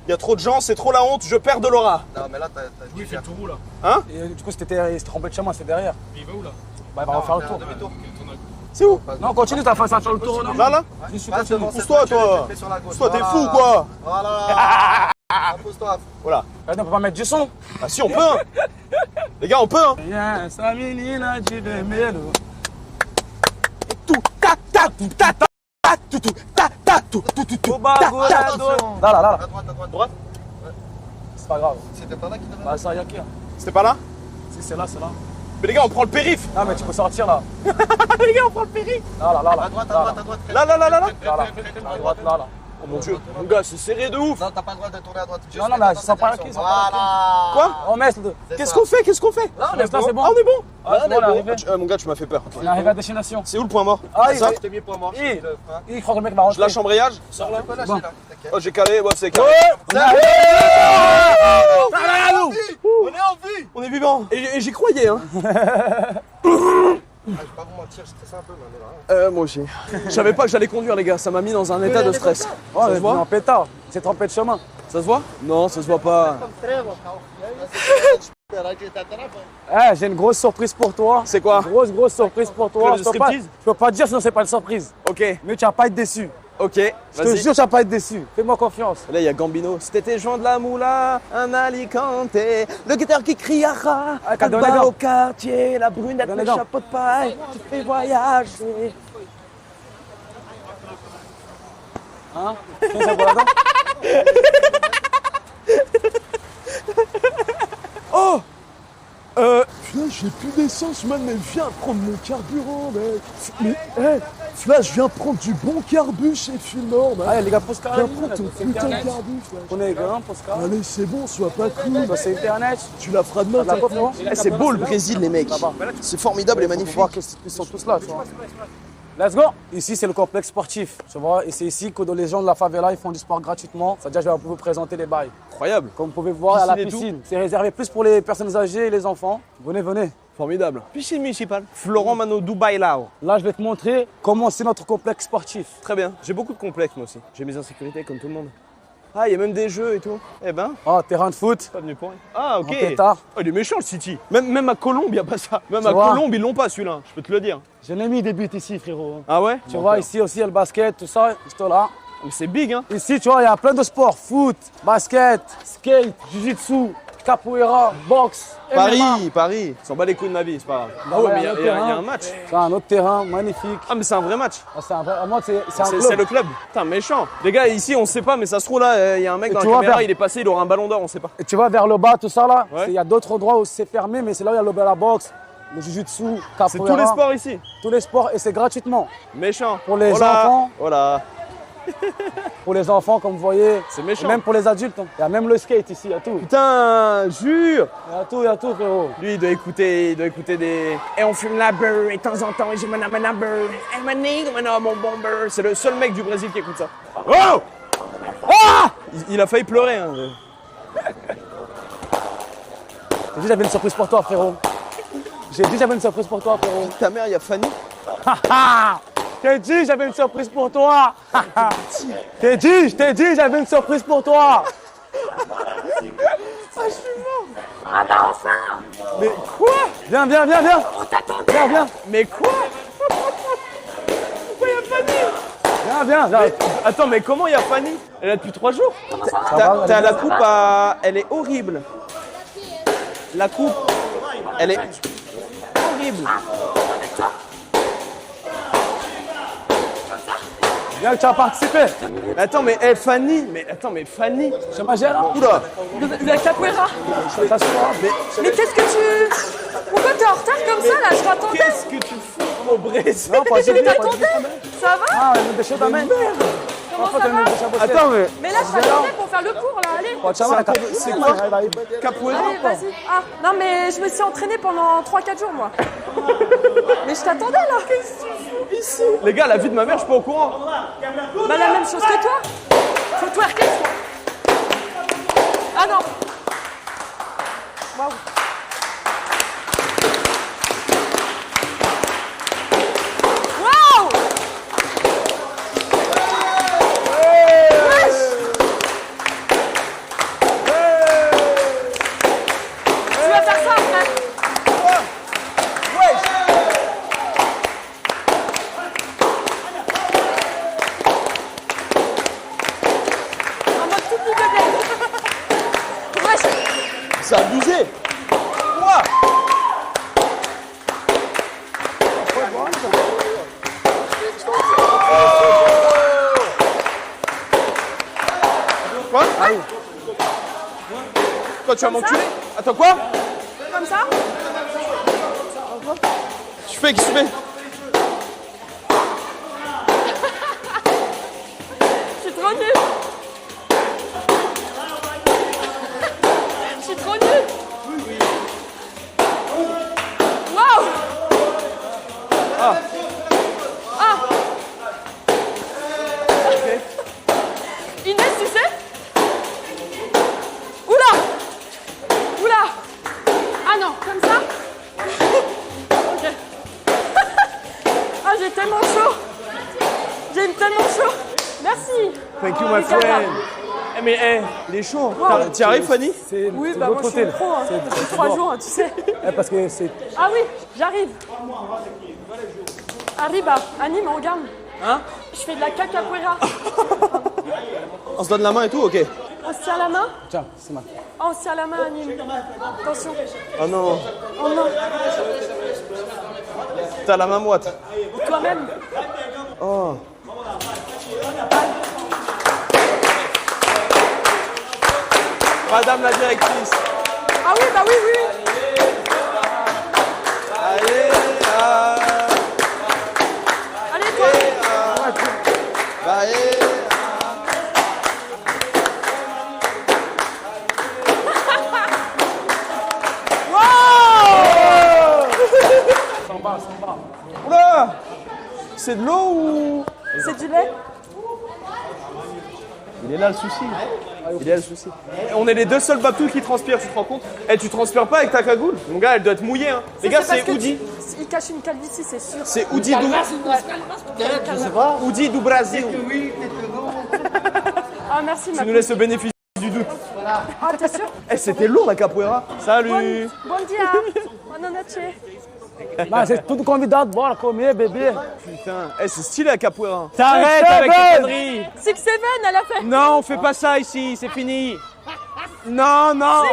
Il y a trop de gens, c'est trop la honte, je perds de l'aura. Non, mais là, t'as. Oui, il fait le tour là. Et du coup, il s'est trompé de chemin, c'est derrière. Il va où là? Bah, il va refaire le tour. Demi-tour. C'est où? Non, continue, t'as fait ça sur le tour. non. Là Juste Passe continue. devant cette Pousse-toi, voiture et toi. tu te mets sur la gauche. Toi, t'es Voilà. fou quoi? Voilà. Pousse-toi. Voilà. On peut pas mettre du son. Ah si, on peut hein. Les gars, on peut hein. Yes, a menina de vermelho. Tout, ta, tout. O bagulho é doido. Là. À droite. Droite? C'est pas grave. C'était pas là qui devait. Bah, ça y a qui là? C'était pas là? Si, c'est là. Mais les gars, on prend le périph'. Non, mais tu peux sortir là. Les gars, on prend le périph'. Là. À droite. Là. À droite, là. Oh mon dieu, mon gars, c'est serré de ouf. Non, t'as pas le droit de tourner à droite. Juste Non, mais dans ils sont cette pas direction. acquis, ils sont pas Voilà. Quoi? On met le. Qu'est-ce qu'on fait? Là, c'est bon. Ah, on est bon. Ah, c'est bon, on est arrivé. Mon gars, tu m'as fait peur. On est arrivé à destination. C'est où le point mort? Ah, ça? Je t'ai mis point mort. Il- Le frein. Il croit que le mec va Je rentrer. lâche embrayage. Sors là. Tu peux lâcher là. T'inquiète. Oh, j'ai calé, ouais, c'est calé. On est arrivé. On est en vie. On est vivant. Et j'y croyais, hein. Je vais pas vous mentir, je stresse un peu, mais on est là. Moi aussi. Je savais pas que j'allais conduire, les gars. Ça m'a mis dans un état de stress. Oh, Ça on se est voit? en pétard. C'est trompé de chemin. Ça se voit? Non, ça se voit pas. Eh, j'ai une grosse surprise pour toi. C'est quoi? Grosse surprise pour toi. Tu veux Je le peux pas, striptease je peux pas te dire sinon c'est pas une surprise. Ok, Mais tu vas pas être déçu. ok. Je te Vas-y. jure, tu vas pas être déçu. Fais-moi confiance. Là, il y a Gambino. C'était joint de la moula, un Alicante. Le guetteur qui criera. Ah, t'as donné Bas gants. au quartier, la brunette, Donne les le gants. chapeau de paille. Tu fais voyager. Hein? Tiens, ça pour la dent. Oh Flash, j'ai plus d'essence, man, mais viens prendre mon carburant, mec. Mais, Flash, viens prendre du bon carbu chez Fulmore, man. Allez, les gars, Posca. Viens prendre ton putain de carbu, Flash. On est grand, Posca. Allez, c'est bon, sois pas cool. Ça, c'est Internet. Tu la feras demain, T'as de la confiance? C'est beau le Brésil, les mecs. Là-bas. C'est formidable et Faut magnifique. voir qu'ils sont tous là, tu vois. Let's go! Ici, c'est le complexe sportif, tu vois. Et c'est ici que les gens de la favela, ils font du sport gratuitement. C'est-à-dire, je vais vous présenter les bails. Incroyable. Comme vous pouvez voir, à la Piscine et tout. piscine. C'est réservé plus pour les personnes âgées et les enfants. Venez. Formidable. Piscine municipale. Florent Mano Dubaï Lao. Là, je vais te montrer comment c'est notre complexe sportif. Très bien. J'ai beaucoup de complexes, moi aussi. J'ai mes insécurités, comme tout le monde. Ah, il y a même des jeux et tout. Eh ben, Oh, terrain de foot. pas venu pour rien. Ah, ok. En pétard. Oh, il est méchant le City. Même à Colombe, il n'y a pas ça. Même à vois. Colombe, ils l'ont pas celui-là, je peux te le dire. Je l'ai mis des buts ici, frérot. Ah ouais? Tu vois, ici aussi, il y a le basket, tout ça, juste là. Mais c'est big, hein. Ici, tu vois, il y a plein de sports. Foot, basket, skate, jiu-jitsu, capoeira, boxe, MMA. Paris. Ils s'en bat les couilles de ma vie, c'est pas grave. Bah Ah ouais, ouais, mais il y, un a- autre il y a terrain. un match. C'est un autre terrain, magnifique. Ah, mais c'est un vrai match. Ah, c'est un vrai, moi, c'est un C'est club. le club. Putain, méchant. Les gars, ici, on sait pas, mais ça se trouve là, il y a un mec Et dans la tu vois, caméra, vers- il est passé, il aura un ballon d'or, on sait pas. Et tu vas vers le bas, tout ça là, Ouais. il y a d'autres endroits où c'est fermé, mais c'est là où il y a la boxe, le jiu-jitsu, capoeira. C'est tous les sports ici. Tous les sports, et c'est gratuitement. Méchant. Pour les Voilà. enfants. Voilà. Pour les enfants, comme vous voyez. C'est méchant. Et même pour les adultes. Hein. Il y a même le skate ici, il y a tout. Putain, jure. Il y a tout, frérot. Lui, il doit écouter des. Et on fume la beurre, et de temps en temps, et j'ai mon beurre. Et mon nigga, mon bon beurre. C'est le seul mec du Brésil qui écoute ça. Oh! Ah! Il a failli pleurer, hein. J'ai dit, j'avais une surprise pour toi, frérot. J'ai dit, j'avais une surprise pour toi, frérot. Ta mère, il y a Fanny. T'ai dit, j'avais une surprise pour toi. Je t'ai dit, j'avais une surprise pour toi. Mais quoi? Viens. Viens. Mais quoi? Viens. Attends, mais comment il y a Fanny? Elle est là depuis 3 jours. va, T'as la coupe à. Elle est horrible. La coupe, elle est horrible. Viens, tu as participé. Mais attends, mais Fanny. Je m'agère là. Oula. De la capoeira. Je t'assure. Mais qu'est-ce que tu... Pourquoi t'es en retard comme ça là? Je t'attendais. Qu'est-ce que tu fous au Brésil? Non, pas Je t'attendais. Ça va? Ah, elle me déchire ta main. Comment ça va? Attends, mais Mais là, je t'attendais pour faire le cours là, allez. c'est quoi? Capoeira? Allez, vas-y. Ah, non mais je me suis entraînée pendant 3-4 jours moi. Mais je t'attendais là. Qu'est-ce que tu fais ici? Les gars, la vie de ma mère, je suis pas au courant. Bah la même chose que toi. Faut twerker. Ah non. Waouh. Waouh. Tu vas faire ça après. En mode tout petit bébé. Wesh. C'est abusé. Quoi? Quoi? Quoi, tu vas m'enculer? Attends, quoi? Comme ça. Qu'est-ce que tu fais? Je suis trop nulle. Je suis trop nulle. Waouh. Ah. Inès, tu sais? Oula. Ah non, comme ça. Ok. Ah, j'ai tellement chaud. J'ai tellement chaud. Merci. Thank you, my friend. Eh, mais, il est chaud. T'y arrives, Fanny? C'est Oui, c'est bah de moi l'autre je suis côté. pro, hein. Depuis 3 jours, hein, tu sais. Parce que c'est. Ah oui, j'arrive. Arriba, Annie, me regarde. Hein? Je fais de la capoeira. On se donne la main et tout, ok. On se tient la main? Tiens, c'est ma. Oh, on se tient la main, Annie. Attention. Oh non, Oh non, t'as la main moite. toi-même. Oh. Madame la directrice. Ah oui, bah oui. Allez, Allez, toi. allez. Oula! C'est de l'eau ou... C'est du lait? Il est là le souci. Il est là le souci. On est les deux seuls babtous qui transpirent, tu te rends compte? Eh, tu transpires pas avec ta cagoule? Mon gars, elle doit être mouillée, hein. Les gars, parce c'est que Oudi. Il cache une calvitie, c'est sûr. C'est Oudi du... Oudi du Brésil. Ah, merci, ma Tu nous laisses le bénéfice du doute. Ah, t'es sûr? Eh, c'était lourd la capoeira. Salut. Bon dia. Buona noche. Mas c'est tout convidado, bora comer, beber. Putain, eh, c'est stylé la capoeira. T'arrêtes avec tes conneries. 6-7, elle a fait. Non, on fait pas ça ici, c'est fini. Non, non.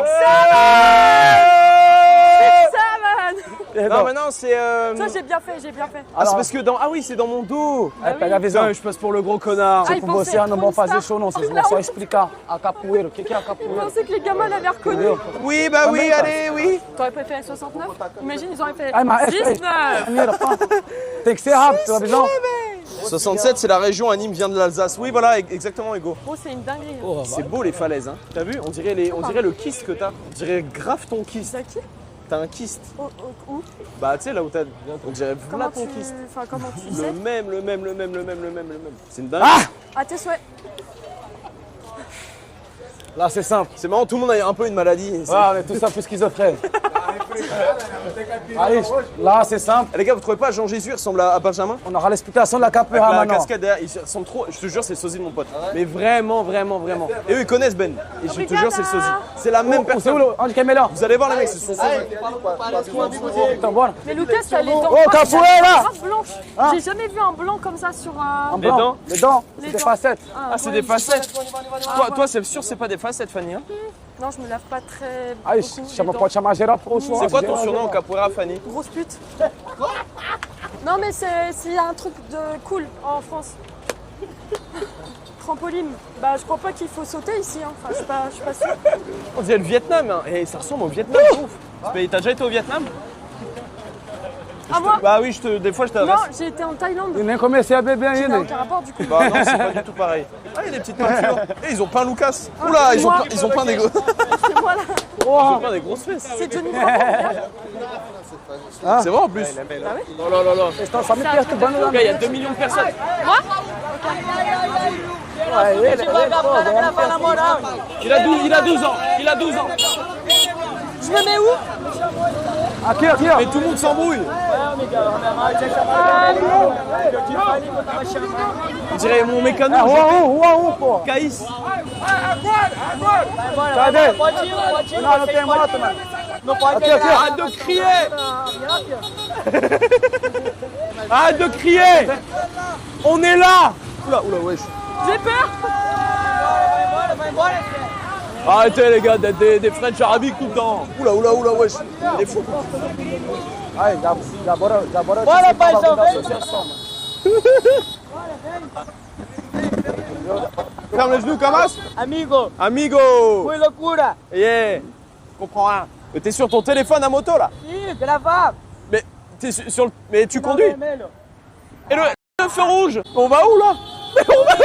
Non, mais non, c'est. Ça, j'ai bien fait, j'ai bien fait. Ah, c'est parce que dans. Ah oui, c'est dans mon dos. Pega a visão. Putain, je passe pour le gros connard. Ah, Tipo, vocês não vão fazer show não, vocês vão só explicar a capoeira. O que é a Je capoeira? pensais que les gamins l'avaient reconnu. Oui, bah oui, allez, oui. T'aurais préféré 69? Imagine, ils auraient fait Ai, mas 19. Mira, pá. Tem que ser rápido, tu a visão? 67, c'est la région, Nîmes vient de l'Alsace. Oui, voilà, exactement, Hugo. Oh, c'est une dinguerie. C'est beau les falaises, hein. T'as vu? On dirait le kyste que t'as. On dirait grave ton kyste. C'est à qui? T'as un kyste. Où? Bah, tu sais, là où t'as. On dirait Comment voilà ton tu... kyste. Enfin, comment tu sais? Le même. C'est une dingue. À tes souhaits. Là, c'est simple. C'est marrant, tout le monde a un peu une maladie. Ah, on est tous un peu schizophrènes. Allez, là, c'est simple. Eh, les gars, vous trouvez pas Jean Jésus ressemble à Benjamin? On aura l'explication de la Avec capoeira la maintenant. cascade derrière, ils ressemblent trop. Je te jure, c'est le sosie de mon pote. Mais vraiment. Et eux, ils connaissent Ben. Et je te jure, c'est le sosie. C'est la même C'est personne. où, onde que é melhor? Vous allez voir les mecs, c'est son sosie. Então, bora. Mais Lucas, t'as les dents Oh, capoeira! grave blanches. J'ai jamais vu un blanc comme ça sur un... En Les blanc. dents? Les dents, Les c'est des dents. facettes. Ah, c'est des facettes. Toi, c'est sûr, c'est pas des facettes, Fanny. Hein? Non, je me lave pas très Aí, beaucoup chama, les pode chamar geral pro soir. C'est quoi ton surnom au capoeira, Fanny? dents. Grosse pute. Non, mais c'est un truc de cool en France. Trampoline. Bah, je crois pas qu'il faut sauter ici. Hein. Enfin, je suis pas sûre. On dirait le Vietnam. Hein. Et ça ressemble au Vietnam, c'est ouf. T'as déjà été au Vietnam? Ah, moi? Bah oui, des fois je Non, t'adresse. j'ai été en Thaïlande. E nem comecei a beber Ça n'a ainda. aucun rapport du coup. Bah non, c'est pas du tout pareil. Ah, il y a des petites peintures. Et ils ont peint Lucas. Oula, ils ont peint des gros. C'est moi là. Ils ont peint des grosses fesses. C'est Johnny Bravo, regarde. C'est vrai en plus. Oh là là là. Vocês estão só me perturbando lá. Gars, il y a 2 millions de personnes. Moi? Il a 12 ans. Il a 12 ans. Je me mets où? Aqui, aqui, ó. Et tout le monde s'embrouille. On dirait mon mécano. Rua 1, pô. Caïs. Cadê? Não, não tem moto, mano. Aqui, aqui, ó. Arrête de crier. Arrête de crier. On est là. Oula, wesh. J'ai peur. Arrêtez les gars d'être des French arabiques tout le temps. Oula, wesh. Il est fou. Aí, já bora. Bora, paizão, vem. Ferme les genoux, Camas. Amigo, Amigo. muy loucura. Yeah. Comprends rien. Mais t'es sur ton téléphone à moto là. Sí, gravar. Mais t'es sur le. Mais tu conduis. Vermelho. Et le feu rouge. On va où là? On va où?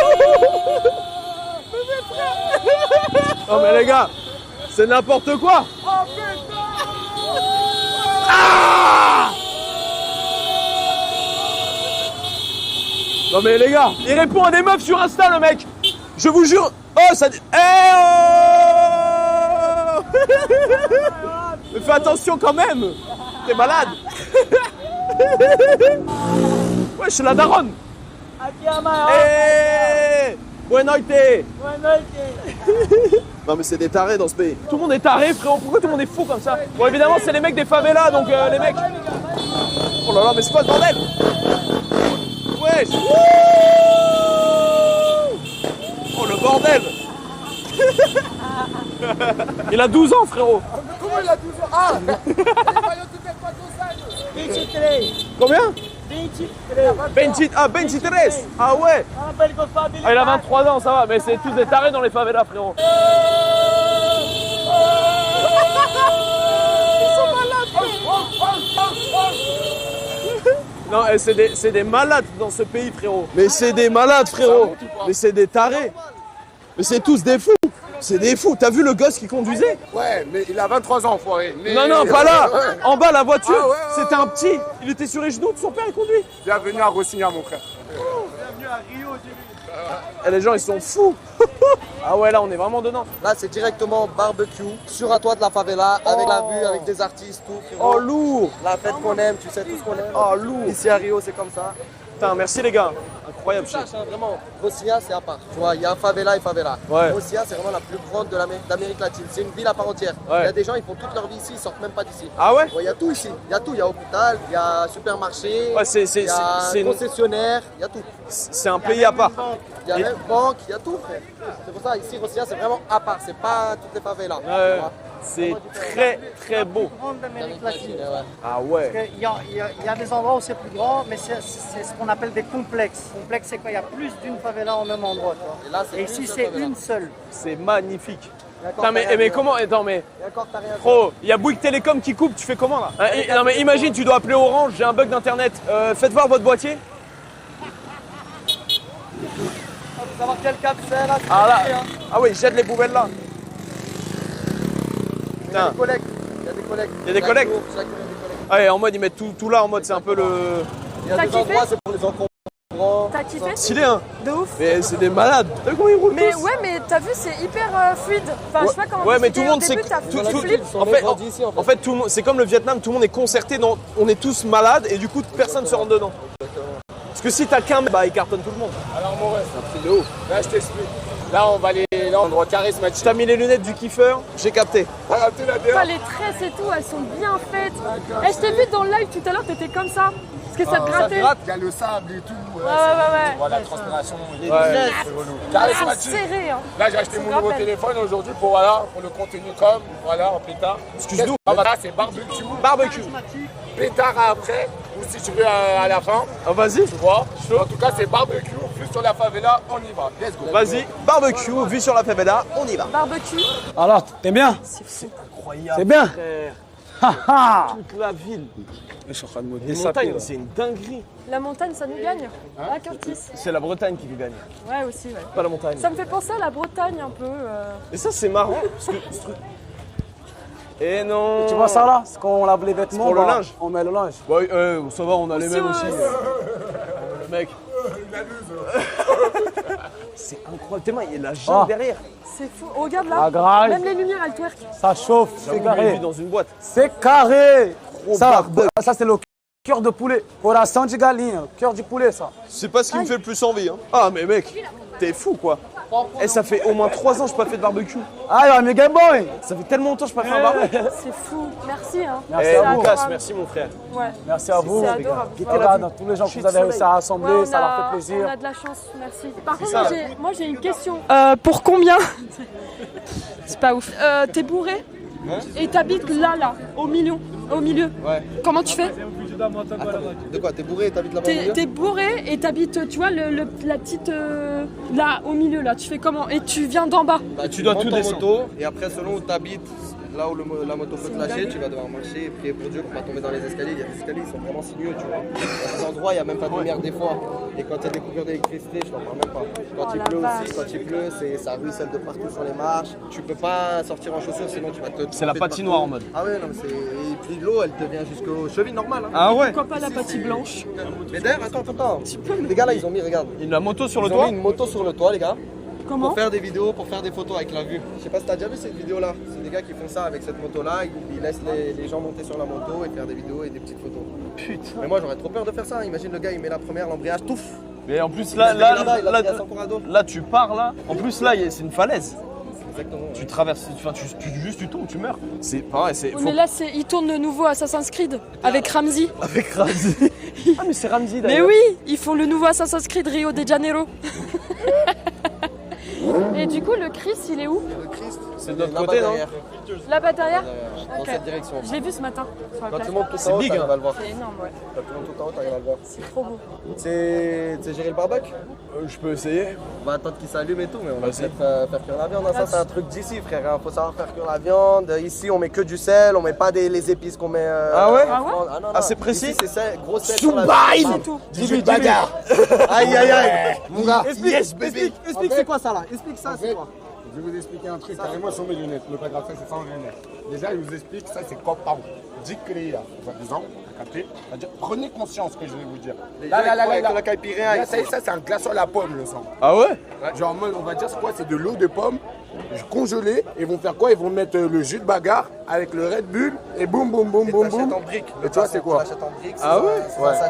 Non mais les gars, c'est n'importe quoi. Ah! Non mais les gars, il répond à des meufs sur Insta le mec. Je vous jure. Oh ça. Oh. Mais fais attention quand même. T'es malade. Ouais, je suis la daronne. Aquí ama. Eh. Buenas noches. Buenas noches. Non mais c'est des tarés dans ce pays. Tout le monde est taré frérot, pourquoi tout le monde est fou comme ça? Bon évidemment c'est les mecs des favelas donc les mecs. Oh là là mais c'est quoi ce bordel? Wesh. Oh le bordel. Il a 12 ans frérot. Comment il a 12 ans? Ah! 23. Combien? 23. 23. Ah ouais. Ah il a 23 ans ça va mais c'est tous des tarés dans les favelas frérot. Non, c'est des malades dans ce pays, frérot. Mais c'est des malades, frérot. Mais c'est des tarés. Mais c'est tous des fous. C'est des fous. T'as vu le gosse qui conduisait? Ouais, mais il a 23 ans, enfoiré. Mais... Non, pas là. Ouais. En bas, la voiture. Ah, ouais. C'était un petit. Il était sur les genoux de son père, il conduit. Bienvenue à Rossigna, mon frère. Et les gens, ils sont fous. Ah ouais, là, on est vraiment dedans. Là, c'est directement barbecue sur un toit de la favela, avec la vue, avec des artistes, tout. Oh, lourd. La fête qu'on aime, tu sais tout ce qu'on aime. Oh, lourd. Ici à Rio, c'est comme ça. Putain, merci les gars. incroyable. Ça, c'est vraiment. Rocinha, c'est à part. Tu vois, il y a favela et favela. Ouais. Rocinha, c'est vraiment la plus grande d'Amérique latine. C'est une ville à part entière. Il Ouais. y a des gens, ils font toute leur vie ici, ils sortent même pas d'ici. Ah ouais? Il y a tout ici. Il y a tout. Il y a hôpital, il y a supermarché, Ouais, il y a concessionnaire, il y a tout. c'est un pays à part. Il y a même banque, il y a tout, frère. C'est pour ça, ici, Rocinha, c'est vraiment à part. C'est pas toutes les favelas. Ouais. Tu vois. C'est très très beau. Grande d'Amérique latine. Ouais. Ah ouais. Parce qu'il y a des endroits où c'est plus grand, mais c'est ce qu'on appelle des complexes. Complexe, c'est quoi? Il y a plus d'une favela au même endroit. Tu vois. Et là, c'est Et une ici, seule c'est favela. une seule. C'est magnifique. Et encore, Putain, t'as rien comment. fait. Attends, mais. Et encore, t'as rien fait. Frérot, il y a Bouygues Télécom qui coupe, tu fais comment là? Non mais imagine, tu dois appeler Orange, j'ai un bug d'internet. Faites voir votre boîtier. Faut savoir quel cap c'est là. Ah là. Ah oui, jette les poubelles là. Il y a Putain. des collectes. Il y a des collectes. Il y a des collectes. Chaque jour, il y a des collectes. Ah ouais, en mode ils mettent tout là en mode c'est un peu le. Il y a T'as des kiffé endroits, c'est pour les encombrants. T'as kiffé? Stylé hein. De ouf. Mais c'est des malades. T'as vu comment ils roulent Mais tous ouais, mais t'as vu, c'est hyper fluide. Enfin, je sais pas comment Ouais, mais expliquer. tout le monde Au sait début, t'as tout- tu tout- flippes. Ils sont En fait, grandis ici, en fait. En fait, tout le monde, c'est comme le Vietnam, tout le monde est concerté, on est tous malades et du coup personne ne se rentre dedans. Parce que si t'as qu'un mec, bah il cartonne tout le monde. Alors mon reste, là je t'explique. Là on va aller là en endroit charismatique. T'as mis les lunettes du kiffeur, j'ai capté. T'as raté la Enfin, les tresses et tout, elles sont bien faites. Et je t'ai vu dans le live tout à l'heure, t'étais comme ça. Parce que ça te grattait. Il y a le sable et tout. Ouais. Voilà, la transpiration. Ouais. C'est relou. Elles sont Charismatique. serrées, hein. Là j'ai acheté Je mon me nouveau rappelle. téléphone aujourd'hui pour voilà, pour le contenu com, voilà en pétard. Excuse-nous. Ah voilà, c'est barbecue. Barbecue. Pétard après, ou si tu veux à la fin, Ah, vas-y, tu vois. En tout cas c'est barbecue, vue sur la favela, on y va. Let's go. vas-y. Barbecue, vue sur la favela, on y va. Barbecue. Alors, t'es bien? Incroyable. C'est bien. Frère. Haha. Toute la ville. Je suis en train de me Les dessaper, montagnes, là. c'est une dinguerie. La montagne, ça nous gagne. Ah, Curtis. C'est la Bretagne qui nous gagne, Ouais, aussi, ouais. pas la montagne. Ça me fait penser à la Bretagne un peu. Et ça c'est marrant parce que ce truc. Et non. Tu vois ça là? C'est quand on lave les vêtements, pour le bah, linge. on met le linge. Ouais, ça va, on a les mêmes aussi. Le mec. C'est incroyable. Tellement il y a la jungle Ah. derrière. C'est fou. Oh, regarde là. Ah, grave. Même les lumières, elles twerk. Ça chauffe, c'est J'avoue, lui, il carré. vit dans une boîte. C'est carré. Trop Ça, barbecue. ça c'est le cœur de poulet. Coração de galinha, cœur du poulet ça. C'est pas ce qui me fait le plus envie. Hein. Ah mais mec, t'es fou quoi. Eh, ça fait au moins 3 ans que je n'ai pas fait de barbecue. Ah, amigo boy. Ça fait tellement longtemps que je n'ai pas fait un barbecue. C'est fou. Merci, hein. Merci Eh, à vous. Lucas, adorable. merci mon frère. Ouais. Merci à vous. C'est adorable. Regarde, tous les gens que vous avez réussi à rassembler, Ouais, ça leur fait on plaisir. a de la chance, merci. Par contre, ça. moi j'ai une question. Pour combien C'est pas ouf. T'es bourré et t'habites là, au milieu. Ouais. Comment tu fais? De quoi? T'es bourré et t'habites là-bas au milieu? T'es bourré et t'habites, tu vois, la petite là, au milieu, là. Tu fais comment? Et tu viens d'en bas. Bah, tu dois montes tout en descendre. moto et après selon où tu habites, là où la moto peut te lâcher, tu vas devoir marcher et prier pour Dieu pour pas tomber dans les escaliers. Il y a des escaliers, ils sont vraiment sinueux, tu vois. Dans ces endroits, il n'y a même pas de lumière des fois. Et quand il y a des coupures d'électricité, je t'en parle même pas. Quand Oh il la pleut vache. aussi, quand il pleut, ça ruisselle de partout sur les marches. Tu peux pas sortir en chaussures sinon tu vas te C'est la tremper de patinoire partout. en mode. Ah ouais, non, mais c'est. Et puis l'eau, elle te vient jusqu'aux chevilles normales. Hein. Ah ouais. Pourquoi pas la pâtie blanche? Mais d'ailleurs, attends. Les gars là, ils ont mis, regarde. Il a la moto sur le Ils ont toit. mis une moto sur le toit, les gars. Comment? Pour faire des vidéos, pour faire des photos avec la vue. Je sais pas si t'as déjà vu cette vidéo là. C'est des gars qui font ça avec cette moto là. Ils laissent les gens monter sur la moto et faire des vidéos et des petites photos. Putain. Mais moi j'aurais trop peur de faire ça. Imagine le gars il met la première, l'embrayage, touf. Mais en plus Il a là, son corrado. là tu pars là. En plus là c'est une falaise. Exactement. Tu traverses, enfin tu tombes, tu meurs. C'est pareil, c'est. Oui, mais là, il tourne le nouveau Assassin's Creed avec Ramsey. Avec Ramsey. Ah mais c'est Ramsey Mais d'ailleurs. oui, ils font le nouveau Assassin's Creed Rio de Janeiro. Et du coup, le Christ, il est où? Le Christ, C'est de l'autre là-bas côté, non? derrière. Là-bas derrière? Dans Ok. cette direction. Je l'ai vu ce matin sur la Quand plage. tu montes tout C'est en haut, big, t'arrives hein. à le voir. C'est énorme, ouais. Quand tu montes tout en haut, t'arrives à le voir. C'est trop beau. C'est gérer le barbecue. Je peux essayer. On va attendre qu'il s'allume et tout, mais on va Vas-y. peut-être faire cuire la viande. Ça, c'est un truc d'ici, frère. Il faut savoir faire cuire la viande. Ici, on met que du sel, on met pas les épices qu'on met. Ah ouais? en Ah ouais? France. Non, Ah, c'est précis? Ici, c'est sel, gros sel. sur la Soubaï! viande. C'est tout. Dis-lui, bagarre. Aïe, aïe, aïe. Mon gars, Explique c'est quoi ça là? Explique ça, c'est quoi? Je vais vous expliquer un truc, carrément sur mes lunettes. Ne pas grave, ça c'est sans lunettes. Déjà, je vous explique, ça c'est Coptown. Dicréa, soi-disant, à capter. C'est-à-dire, prenez conscience que je vais vous dire. La caipirinha. Ça c'est un glaçon à la pomme, le sang. Ah ouais? Genre, en mode, on va dire, c'est quoi? C'est de l'eau de pomme congelés. Et ils vont faire quoi? Ils vont mettre le jus de bagarre avec le Red Bull et boum, boum, boum, boum, boum. en briques. Et tu vois, c'est quoi? Ah ouais?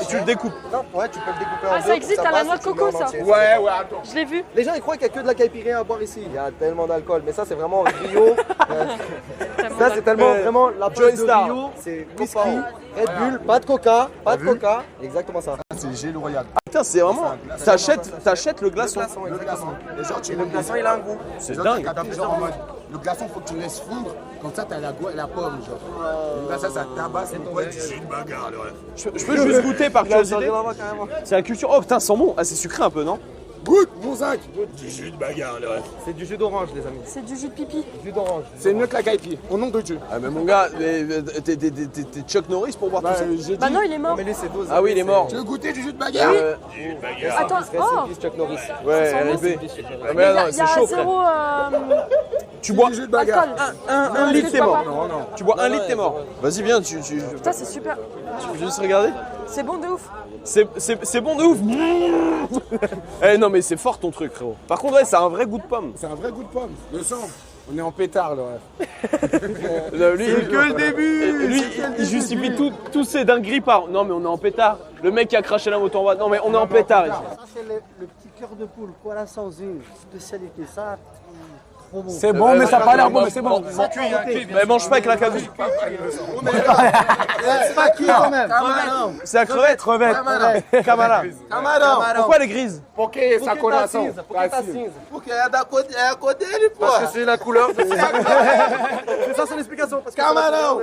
Et tu le découpes? Non, ouais, tu peux le découper en Ah, deux. ça existe à la passe, noix de tu le coco, mets en ça. entier. Ouais, attends. Je l'ai vu. Les gens ils croient qu'il n'y a que de la caipirinha à boire ici. Il y a tellement d'alcool, mais ça c'est vraiment Rio. Ça c'est tellement vraiment la base Joey de Star. Rio. C'est whisky, Red Bull, pas de coca, Exactement ça. C'est Gilles Royal. Putain, c'est vraiment. T'achètes le glaçon. Exactement. Et genre, tu Et le glaçon il a un goût. C'est genre, dingue. t'as capté, genre en mode, le glaçon, faut que tu laisses fondre. Comme ça, t'as la pomme, genre. Et là, ça tabasse. Mon pote, c'est une bagarre, le rêve. Je peux juste goûter par curiosité? C'est la culture. Oh putain, ça sent bon. Ah, c'est sucré un peu, non? Goûte, mon sac. Du jus de bagarre, le rêve. C'est du jus d'orange les amis. C'est du jus de pipi. Jus d'orange. C'est mieux que la caipi, au nom de Dieu. Ah, mais mon gars, t'es Chuck Norris pour boire tout ça? J'ai Bah dit, non, il est mort. Mais lui c'est dosé. Ah oui, il est mort. tu veux goûter du jus de bagarre? Attends, oh, Chuck Norris. Ouais, sent bon, RIP. Ah, mais il y là, a, non, il y c'est a chaud, frère. zéro Tu bois Du jus de bagarre. alcool. un litre, je t'es bois mort. pas. Non, non. Tu bois un litre, t'es mort. Vas-y, viens, tu Putain, c'est super. peux juste regarder? C'est bon de ouf. C'est bon de ouf. Eh non, mais c'est fort ton truc, frérot. Par contre, ouais, ça a un vrai goût de pomme. C'est un vrai goût de pomme. Le sang. On est en pétard, le rêve. C'est que le début. Lui, il justifie tous ses dingueries par. Non, mais on est en pétard. Le mec qui a craché la moto en bas. Non, mais on est en pétard ici. Ça, c'est le petit cœur de poule, quoi, sans une spécialité. Ça, trop bon. C'est bon, mais ça n'a pas l'air bon, mais c'est bon. Mais mange pas avec la cagoule. C'est pas qui quand même. C'est la crevette. Crevette. Camara. Pourquoi elle est grise? Por que essa coloração? Porque é a cor dele, pô. Parce que c'est la couleur. C'est ça son explication. Parce que Camarão.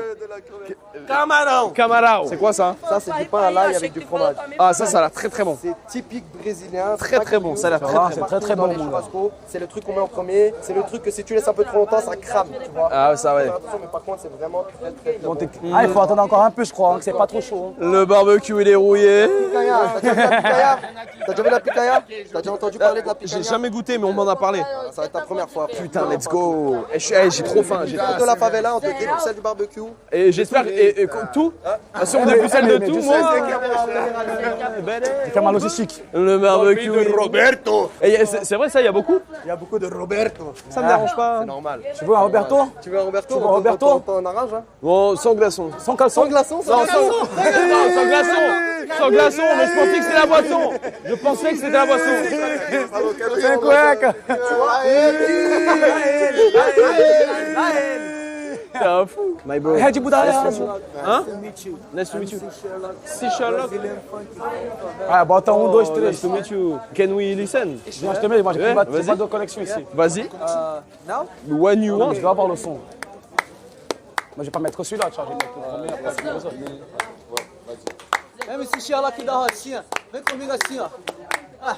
Camarão. Camarão. C'est quoi ça? Ça c'est du pain à l'ail avec du fromage. Ah, ça a l'air très très bon. C'est typique brésilien. Très très bon. Ça a l'air très très bon. C'est très Dans bon, les mon gars. churrascos, c'est le truc qu'on met en premier. C'est le truc que si tu laisses un peu trop longtemps, ça crame, tu vois. Ah, ça ouais. Faire attention, mais par contre, c'est vraiment très Bon, bon. Ah, il faut attendre encore un peu, je crois, hein, que c'est pas trop chaud. hein. Le barbecue il est rouillé. Picanha, t'as déjà vu la picanha? T'as déjà vu la picanha? T'as déjà entendu parler de la picanha? J'ai jamais goûté, mais on m'en a parlé. Ça va être ta première fois. Putain, let's go. J'ai trop faim. J'ai De la favela, on te dépucelle du barbecue. Et j'espère tout. Ah, si on dépucelle de tout, moi. C'est Camalo, c'est chic. Le barbecue. Roberto. Et c'est vrai ça, il y a beaucoup. Il y a beaucoup de Roberto. Ça me dérange pas. C'est normal. Tu veux un Roberto? Tu veux un Roberto? Tu veux un Roberto? On arrange, hein? Bon, sans glaçon. Sans caleçon? Sans glaçon, sans Non, glaçon. sans glaçon. Sans glaçon, mais je pensais que c'était la boisson. Je pensais que c'était la boisson. C'est un cueca. T'es un fou. My bro. Red Buddha. Hein? Nice to meet you. Si Sherlock. Ah, bota 1, 2, Nice 3. to meet you. Can we listen? Viens, je te mets, moi j'ai Ouais, pas vas-y. de connexion ici. Vas-y. When you want. Je dois avoir le son. Moi je vais pas mettre celui-là, tu vois, je vais mettre le premier, après les autres. MC Sherlock da Rocinha, vem comigo assim, ó. Ah,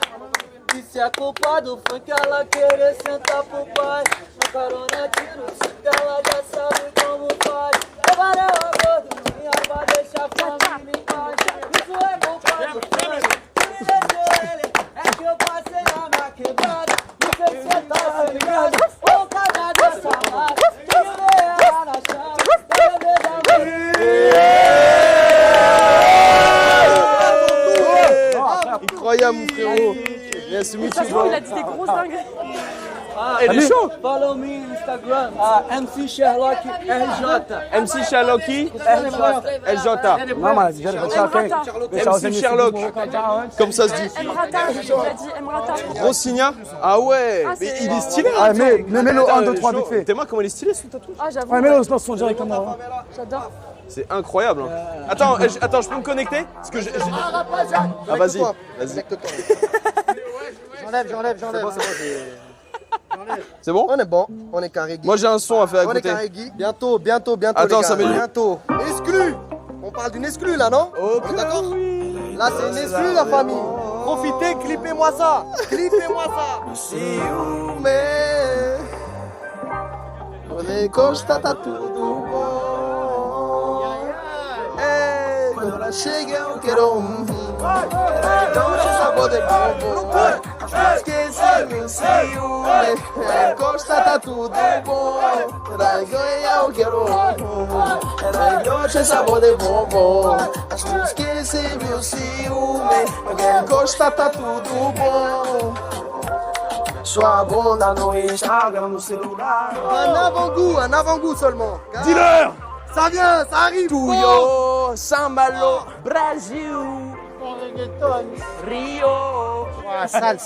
e se a culpa do funk ela querer sentar pro pai, no carona tiro, ela já sabe como faz. O varão é gordo, minha vai deixar a família em paz. Isso é bom para o funk, que ele, é que eu passei na minha quebrada. Não sei se você tá se ligado, ou cada dessa mata, que eu dei ela na chave, eu dei da Incroyable, mon frérot. Yes, meet you, bro. Il a dit des grosses dingueries. Il est chaud. Follow me no Instagram, MC Sherlock RJ. MC Sherlocky. LJ. Non, mais j'ai MC Sherlock. Comme ça se dit. Emrata, il a dit Emrata. Rocinha. Ah ouais. Ah, Mais c'est- il est stylé. Ah, hein. mais mets-le Attends, 1, 2, 3 chaud. vite fait. T'es moi comment il est stylé son tatouage. Ah, j'avoue. Ouais, mets-le son directement. hein. J'adore. C'est incroyable. Hein. Attends, je peux me connecter? Parce que Ah vas-y. Vas-y. J'enlève. C'est bon? On est bon, on est carré. Moi j'ai un son à faire à On est côté. carré, Guy. Bientôt, Attends, les gars. ça met du- Bientôt. Exclu. On parle d'une exclue là, non? Oh, On est d'accord? Là, c'est une exclue, la famille. Profitez, clippez-moi ça. Clippez-moi ça. Ciúme. Quando encosta, tá tudo bom. Ei, quando ela chega, eu quero então, deixa o sabor de bombom. Esqueci meu ciúme. Encosta, tá tudo bom. Ela ganha, eu quero então, deixa o sabor de bombom. Esqueci meu ciúme. Encosta, tá tudo bom. Sua bunda no Instagram, no celular. Un avant-goût seulement. Dis-leur. Ça vient, ça arrive. Tuyo, Sambalo, Brasil, Rio. Ouais, sale.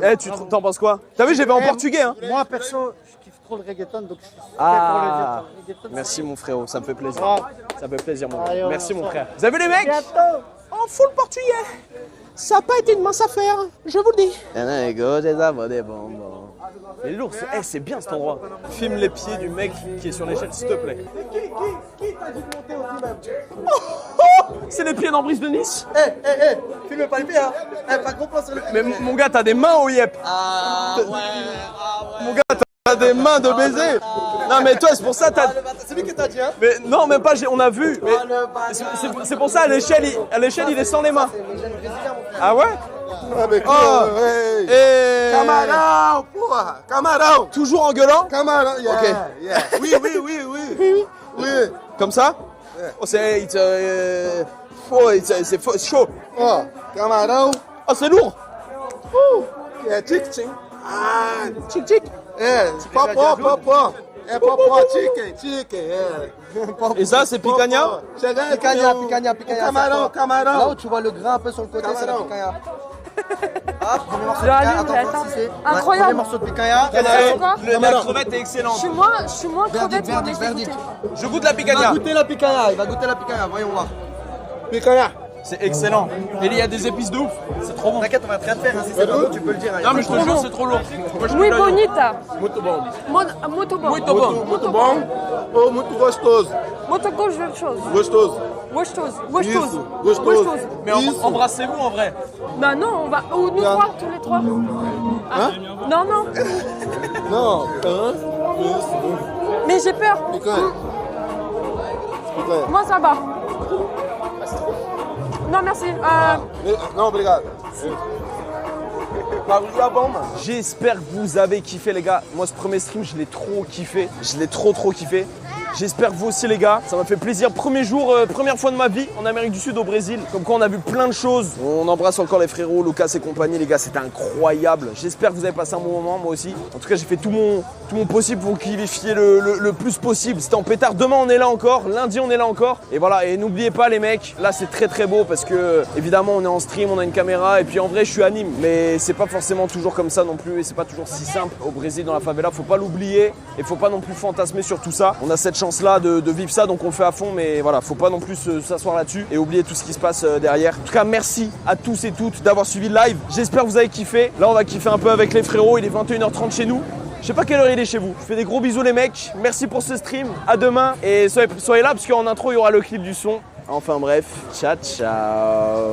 Eh, t'en penses quoi? T'as vu, j'ai fait en portugais, hein. Moi, perso, je kiffe trop le reggaeton, donc je suis Ah, pour le reggaeton. merci mon frérot, ça me fait plaisir. Ah. Ça me fait plaisir, mon Allez, frère. on Merci va mon ça. frère. Vous avez vu les mecs? Bientôt. En full portugais. Ça n'a pas été une mince affaire, je vous le dis. Et l'ours, c'est bien cet endroit. Filme les pieds du mec qui est sur l'échelle, s'il te plaît. Qui t'a dit de monter aussi même? C'est les pieds d'Ambrise de Nice. Filme pas les pieds, hein. Pas gros plan sur le. Mais mon gars, t'as des mains au yep. Ah ouais. Mon gars, t'as des mains de baiser. Non mais toi, c'est pour ça, t'as... C'est lui qui t'a dit, hein. Mais non, même pas, on a vu. Mais c'est pour ça, à l'échelle, il est sans les mains. Ah ouais? Et... Camarão, porra! Camarão! Toujours en gueulant? Camarão, yeah, Ok. yeah. Oui. Comme ça? Oh, c'est chaud. Ó, camarão. Oh, c'est lourd. É tic-tic. Ah, Tic-tic. é, popó. É popó, chicken, é. Et ça, c'est picanha? Chega aí, Picanha. Camarão. Là où tu vois le grain un peu sur le côté, c'est la picanha. Ah, premier morceau de Je picanha. l'allume, Attends, attends. si c'est. Incroyable. Premier morceau de picanha. La crevette est excellente. Je suis moins crevette, mais je vais goûter. Je goûte la Il va picanha. goûter la picanha. Voyons voir. Picanha. C'est excellent. Et il y a des épices de ouf. C'est trop bon. T'inquiète, on va te rien faire. Si c'est pas bon, tu peux le dire. Non mais je te jure, c'est trop lourd. Moi, je Muy te le dis. bonita. Muito bom. Muito bom. Muito bom. Muito bom ou muito gostoso? Muito gostoso. Gostoso. Gostoso. Isso, gostoso. Mais Isso. embrassez-vous en vrai. Bah non, on va. Ou nous trois, tous les trois. Ah. Non. Não, isso. Mais j'ai peur. Picanha. Picanha. Moi, ça va. Non, merci. Não, obrigado. J'espère que vous avez kiffé les gars. Moi ce premier stream je l'ai trop kiffé. Je l'ai trop kiffé. J'espère que vous aussi les gars. Ça m'a fait plaisir. Premier jour, première fois de ma vie en Amérique du Sud au Brésil. Comme quoi on a vu plein de choses. On embrasse encore les frérots, Lucas et compagnie les gars. C'était incroyable. J'espère que vous avez passé un bon moment moi aussi. En tout cas j'ai fait tout mon possible pour qu'il kiffiez le plus possible. C'était en pétard. Demain on est là encore. Lundi on est là encore. Et voilà. Et n'oubliez pas les mecs. Là c'est très beau parce que évidemment on est en stream, on a une caméra. Et puis en vrai je suis à Nîmes. Mais c'est pas forcément toujours comme ça non plus. Et c'est pas toujours si simple au Brésil dans la favela. Faut pas l'oublier. Et faut pas non plus fantasmer sur tout ça. On a cette chance là de vivre ça donc on le fait à fond. Mais voilà, faut pas non plus s'asseoir là-dessus et oublier tout ce qui se passe derrière. En tout cas merci à tous et toutes d'avoir suivi le live. J'espère que vous avez kiffé. Là on va kiffer un peu avec les frérots. Il est 21h30 chez nous. Je sais pas quelle heure il est chez vous. Je fais des gros bisous les mecs. Merci pour ce stream. À demain. Et soyez là parce qu'en intro il y aura le clip du son. Enfin bref. Ciao.